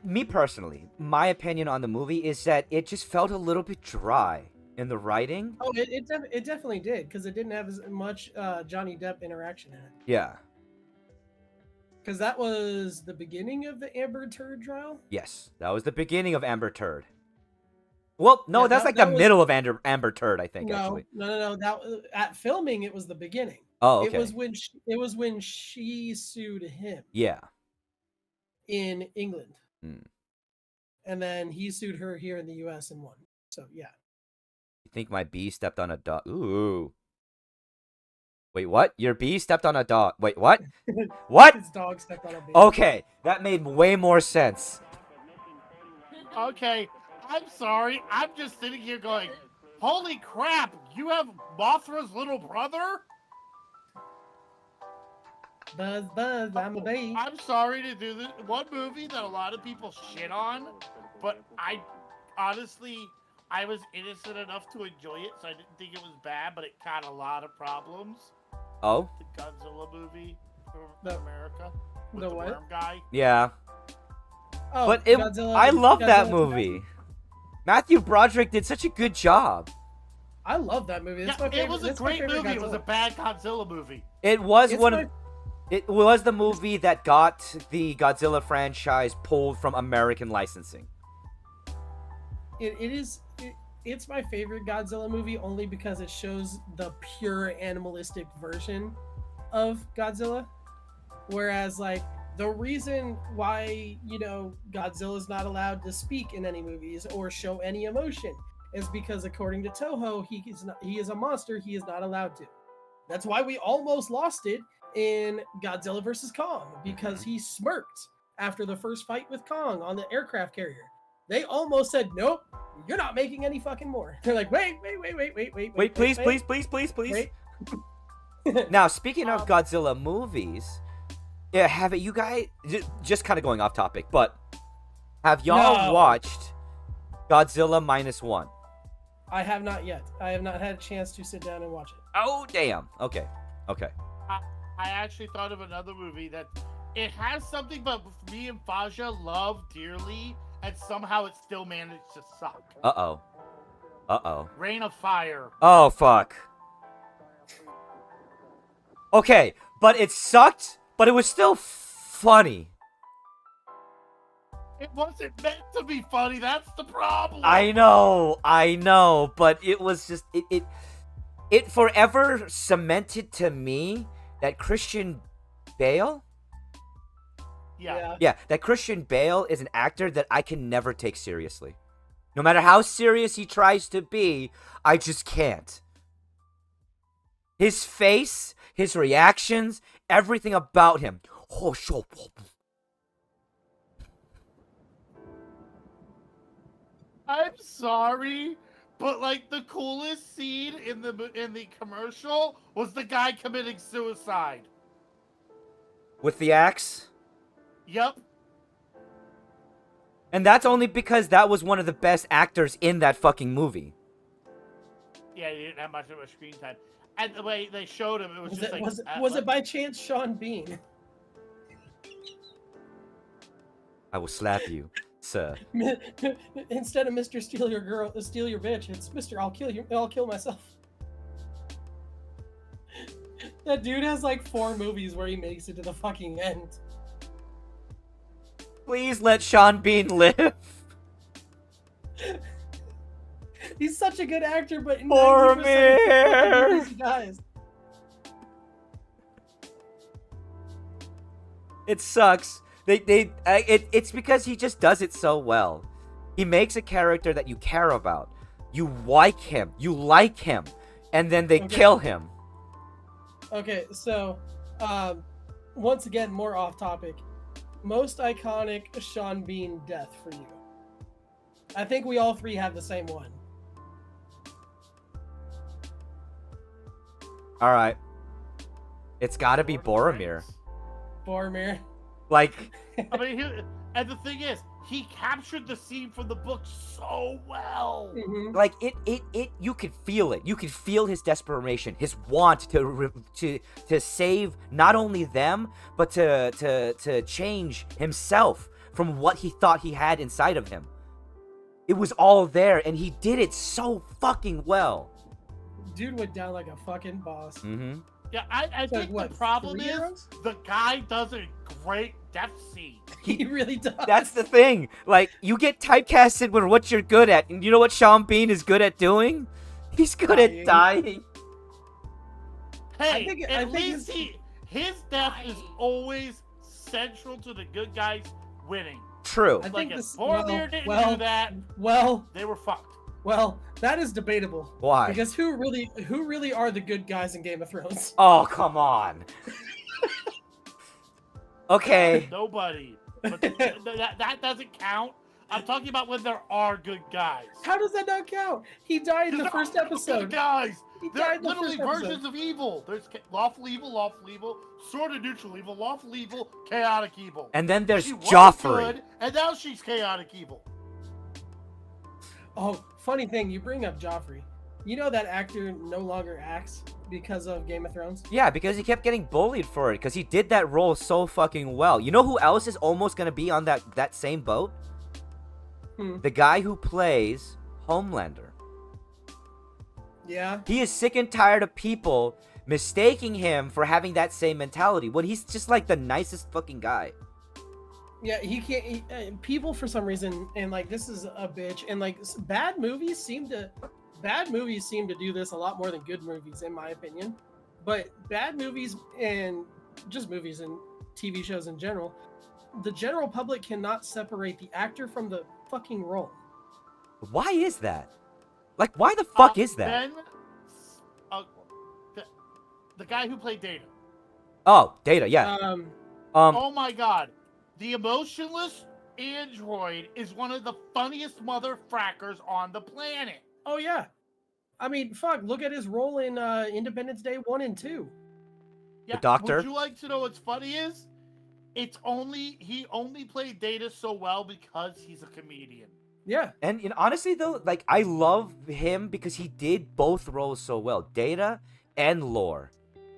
Me personally, my opinion on the movie is that it just felt a little bit dry in the writing. Oh, it definitely did, because it didn't have as much Johnny Depp interaction in it. Yeah. Because that was the beginning of the Amber Turd trial? Yes, that was the beginning of Amber Turd. Well, no, Yeah, that's like the middle of Amber Turd, I think, actually. No. That at filming, it was the beginning. Oh, okay. It was when she sued him. Yeah. In England. And then he sued her here in the U.S. and won. So, yeah. You think my bee stepped on a dog? Ooh. Wait, what? Your bee stepped on a dog. Wait, what? What? His dog stepped on a bee. Okay, that made way more sense. Okay, I'm sorry. I'm just sitting here going, holy crap, you have Mothra's little brother? Buzz, I'm a bee. I'm sorry to do this. One movie that a lot of people shit on, but I honestly, I was innocent enough to enjoy it, so I didn't think it was bad, but it had a lot of problems. Oh, The Godzilla movie from The- America with the the what? worm guy. yeah. Oh, But Godzilla, I love that Godzilla movie. Matthew Broderick did such a good job. I love that movie. That's my favorite. It was a that's my great favorite movie. It was a Godzilla. bad Godzilla movie. It was It's one. my- It was the movie that got the Godzilla franchise pulled from American licensing. It's my favorite Godzilla movie only because it shows the pure animalistic version of Godzilla. Whereas, like, the reason why, Godzilla's not allowed to speak in any movies or show any emotion is because, according to Toho, he is a monster. He is not allowed to. That's why we almost lost it in Godzilla vs. Kong, because he smirked after the first fight with Kong on the aircraft carrier. They almost said, nope, you're not making any fucking more. They're like, wait, Please. wait. Now, speaking of Godzilla movies, yeah, have you guys just kind of going off topic, but have y'all No. watched Godzilla -1? I have not yet. I have not had a chance to sit down and watch it. Oh, damn. Okay. I actually thought of another movie that it has something, but me and Faja love dearly, and somehow it still managed to suck. Uh-oh. Reign of Fire. Oh, fuck. Okay, but it sucked, but it was still funny. It wasn't meant to be funny. That's the problem. I know, but it was just it forever cemented to me that Christian Bale, Yeah. that Christian Bale is an actor that I can never take seriously. No matter how serious he tries to be, I just can't. His face, his reactions, everything about him. Oh, sure. I'm sorry, but like the coolest scene in the commercial was the guy committing suicide. With the axe. Yep. And that's only because that was one of the best actors in that fucking movie. Yeah, he didn't have much of a screen time. And the way they showed him, it was just like... Was it by chance Sean Bean? I will slap you, sir. Instead of Mr. Steal Your Girl, Steal Your Bitch, it's Mr. I'll kill myself. That dude has like 4 movies where he makes it to the fucking end. Please let Sean Bean live. He's such a good actor, but in Poor 90% of the man. movies he dies. It sucks. It's because he just does it so well. He makes a character that you care about. You like him, and then they kill him. Okay, so once again, more off topic. Most iconic Sean Bean death for you. I think we all 3 have the same one. All right. It's got to be Boromir. Boromir. Like, I mean, and the thing is, he captured the scene from the book so well. Mhm. like it. You could feel it. You could feel his desperation, his want to save not only them, but to change himself from what he thought he had inside of him. It was all there, and he did it so fucking well. Dude went down like a fucking boss. Mm-hmm. Yeah, I Like, think what, the problem 3 is arrows? the guy does a great death scene. He really does. That's the thing. Like, you get typecasted with what you're good at, and you know what Sean Bean is good at doing? He's good at dying. Hey, I at think least his death is always central to the good guys winning. True. I Like think if this. Boromir didn't do that, Well, they were fucked. that is debatable. Why? Because who really are the good guys in Game of Thrones? Oh, come on. Okay. Nobody. But that doesn't count. I'm talking about when there are good guys. How does that not count? He died in the There first are episode. Good guys. He They're died in the literally first episode. versions of evil. There's lawful evil, sort of neutral evil, lawful evil, chaotic evil. And then there's She was Joffrey. good, and now she's chaotic evil. Oh, funny thing, you bring up Joffrey. You know that actor no longer acts because of Game of Thrones? Yeah, because he kept getting bullied for it because he did that role so fucking well. You know who else is almost gonna be on that same boat? The guy who plays Homelander. Yeah. He is sick and tired of people mistaking him for having that same mentality when he's just like the nicest fucking guy. Yeah, he can't. People for some reason, and like this is a bitch, and like bad movies seem to do this a lot more than good movies, in my opinion. But bad movies and just movies and TV shows in general, the general public cannot separate the actor from the fucking role. Why is that? Like, why the fuck is that? Then, the guy who played Data. Oh, Data, yeah. Oh my god. The emotionless android is one of the funniest motherfrackers on the planet. Oh yeah, I mean, fuck. Look at his role in Independence Day 1 and 2. Yeah, Doctor? Would you like to know what's funny is? He only played Data so well because he's a comedian. Yeah. And honestly, though, like, I love him because he did both roles so well. Data and Lore.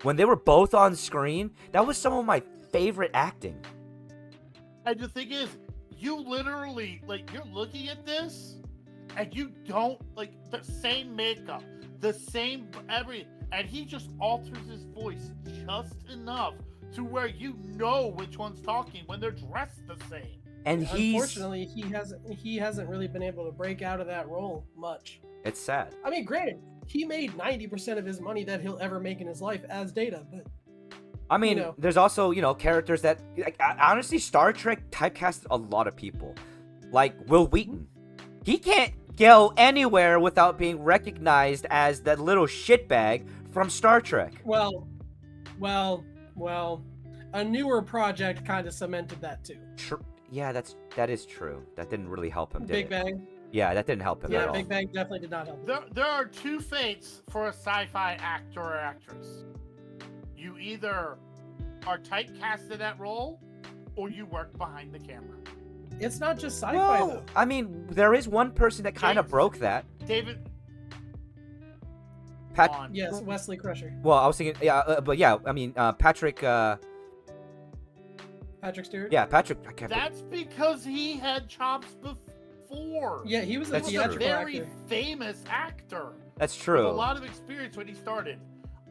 When they were both on screen, that was some of my favorite acting. And the thing is, you literally, like, you're looking at this, and you don't, like, the same makeup, the same and he just alters his voice just enough to where you know which one's talking when they're dressed the same. And unfortunately, he hasn't really been able to break out of that role much. It's sad. I mean, granted, he made 90% of his money that he'll ever make in his life as Data, but I mean, there's also, characters that, like, honestly, Star Trek typecasted a lot of people. Like Will Wheaton. He can't go anywhere without being recognized as that little shitbag from Star Trek. Well, a newer project kind of cemented that too. Yeah, that is true. That didn't really help him, did Big it? Bang. Yeah, that didn't help him at Yeah, all. Big Bang definitely did not help. There are two fates for a sci-fi actor or actress. You either are typecast in that role, or you work behind the camera. It's not just sci-fi Well, though. I mean, there is one person that kind of broke that. David. Yes, Wesley Crusher. Well, I was thinking, but yeah, I mean, Patrick. Patrick Stewart. Yeah, Patrick. That's because he had chops before. Yeah, he was a That's He was a theatrical very actor. famous actor. That's With true. a lot of experience when he started.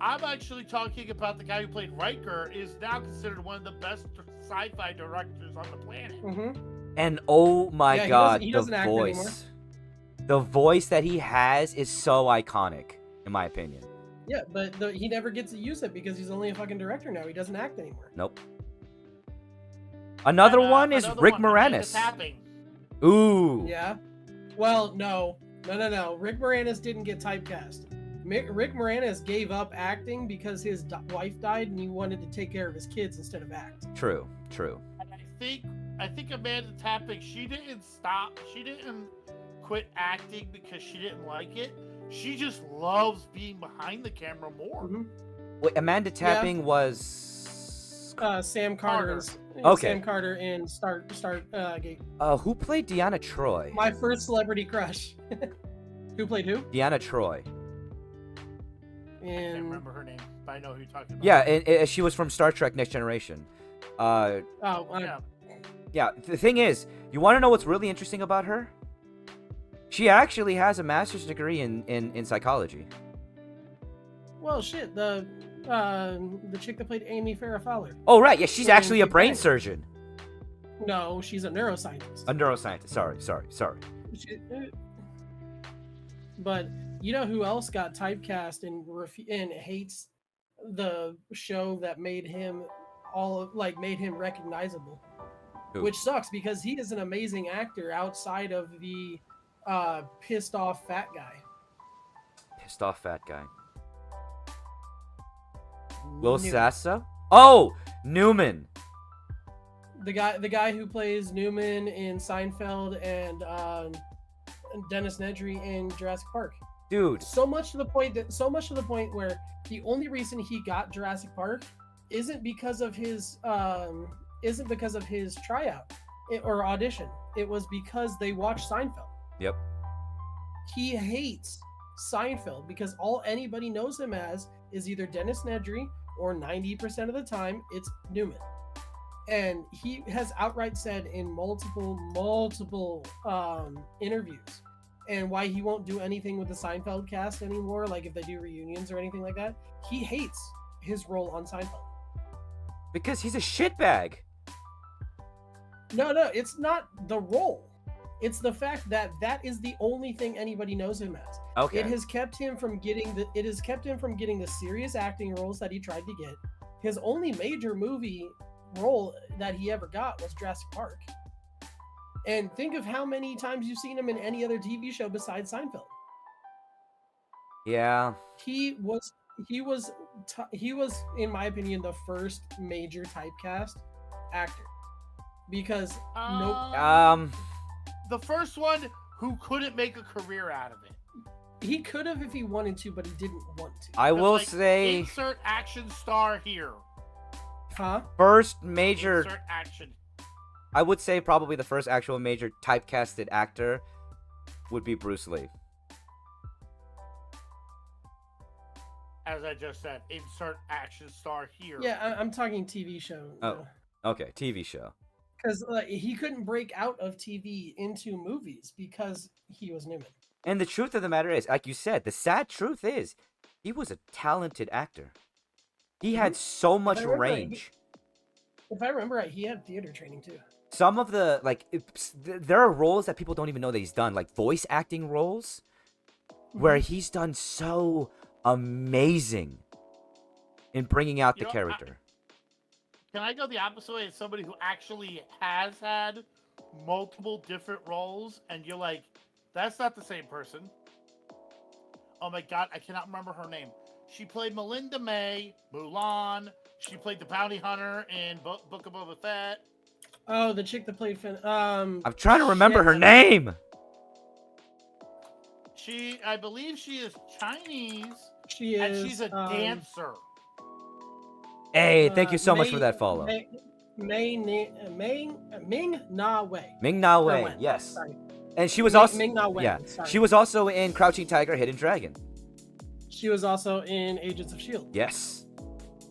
I'm actually talking about the guy who played Riker, is now considered one of the best sci-fi directors on the planet. Mm-hmm. And oh my Yeah, god, he the doesn't act anymore. voice. The voice that he has is so iconic, in my opinion. Yeah, but he never gets to use it because he's only a fucking director now. He doesn't act anymore. Nope. Another And, one is another Rick one, Amanda Moranis. Tapping. Ooh. Yeah. Well, no. Rick Moranis didn't get typecast. Rick Moranis gave up acting because his wife died and he wanted to take care of his kids instead of act. True. And I think Amanda Tapping, she didn't quit acting because she didn't like it. She just loves being behind the camera more. Mm-hmm. Wait, Amanda Tapping was. Sam Carter. Okay. Sam Carter in Stargate. Who played Deanna Troy? My first celebrity crush. Who played who? Deanna Troy. I can't remember her name, but I know who you're talking about. Yeah, and she was from Star Trek Next Generation. Yeah. Yeah, the thing is, you want to know what's really interesting about her? She actually has a master's degree in psychology. Well, shit. The chick that played Amy Farrah Fowler. Oh, right. Yeah, she's Yeah, actually a Big brain Bang. surgeon. No, she's a neuroscientist. A neuroscientist. Sorry. But you know who else got typecast and hates the show that made him made him recognizable? Who? Which sucks because he is an amazing actor outside of the pissed off fat guy. Pissed off fat guy. Will Newman. Sasso? Oh, Newman. The guy who plays Newman in Seinfeld and Dennis Nedry in Jurassic Park. Dude. So much to the point where the only reason he got Jurassic Park isn't because of his tryout or audition. It was because they watched Seinfeld. Yep. he hates Seinfeld because all anybody knows him as is either Dennis Nedry or 90% of the time it's Newman. And he has outright said in multiple interviews and why he won't do anything with the Seinfeld cast anymore, like if they do reunions or anything like that. He hates his role on Seinfeld. Because he's a shitbag. No, it's not the role. It's the fact that that is the only thing anybody knows him as. Okay. It has kept him from getting the serious acting roles that he tried to get. His only major movie role that he ever got was Jurassic Park. And think of how many times you've seen him in any other TV show besides Seinfeld. Yeah. He was in my opinion the first major typecast actor. Because the first one who couldn't make a career out of it. He could have if he wanted to, but he didn't want to. I will say insert action star here. Huh? First major Insert action. I would say probably the first actual major typecasted actor would be Bruce Lee. As I just said, insert action star here. Yeah, I'm talking TV show. Oh. Okay, TV show. Because he couldn't break out of TV into movies because he was Newman. And the truth of the matter is, like you said, the sad truth is, he was a talented actor. He had so much range. If I remember right, he had theater training too. Some of the, there are roles that people don't even know that he's done, like voice acting roles, where he's done so amazing in bringing out the character. Can I go the opposite way as somebody who actually has had multiple different roles, and you're like, that's not the same person? Oh my god, I cannot remember her name. She played Melinda May, Mulan. She played the bounty hunter in Book of Boba Fett. Oh, the chick that played Finn. I'm trying to remember her name. I believe she is Chinese. She is, and she's a dancer. Hey, thank you so much for that follow. Ming Na Wei. Ming Na Wei, yes. Sorry. And she was also Ming Na Wei. Yeah, sorry. she was also in Crouching Tiger, Hidden Dragon. She was also in Agents of S.H.I.E.L.D. Yes.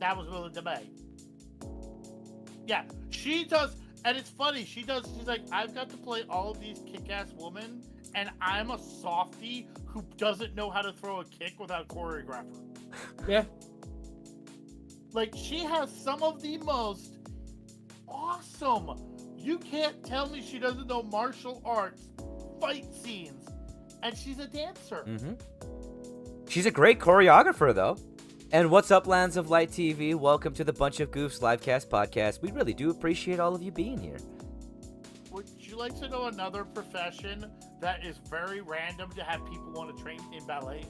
That was Melinda May. Yeah, she does, and it's funny. She's like, I've got to play all of these kick-ass women, and I'm a softie who doesn't know how to throw a kick without a choreographer. Yeah. Like, she has some of the most awesome. You can't tell me she doesn't know martial arts, fight scenes, and she's a dancer. Mm-hmm. She's a great choreographer, though. And what's up, Lands of Light TV? Welcome to the Bunch of Goofs livecast podcast. We really do appreciate all of you being here. Would you like to know another profession that is very random to have people want to train in ballet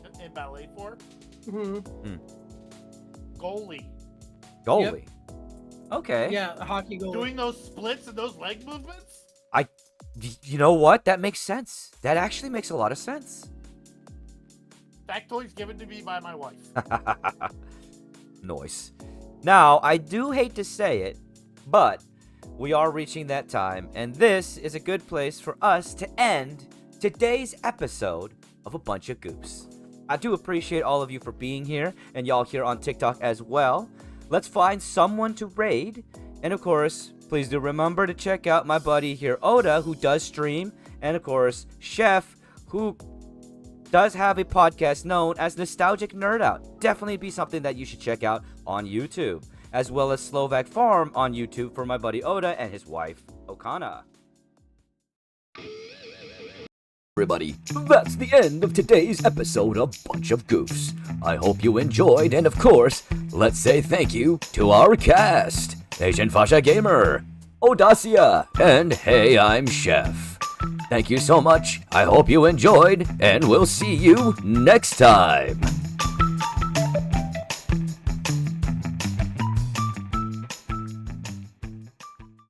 for? Mm-hmm. Goalie. Goalie. Yep. Okay. Yeah, a hockey goalie. Doing those splits and those leg movements? You know what? That makes sense. That actually makes a lot of sense. Factoids given to me by my wife. Nice. Now, I do hate to say it, but we are reaching that time, and this is a good place for us to end today's episode of A Bunch of Goofs. I do appreciate all of you for being here, and y'all here on TikTok as well. Let's find someone to raid, and of course, please do remember to check out my buddy here, Oda, who does stream, and of course, Chef, who does have a podcast known as Nostalgic Nerd Out. Definitely be something that you should check out on YouTube, as well as Slovak Farm on YouTube for my buddy Oda and his wife, Okana. Everybody, that's the end of today's episode of Bunch of Goofs. I hope you enjoyed, and of course, let's say thank you to our cast, Asian Fasha Gamer, Audacia, and Hey, I'm Chef. Thank you so much, I hope you enjoyed, and we'll see you next time.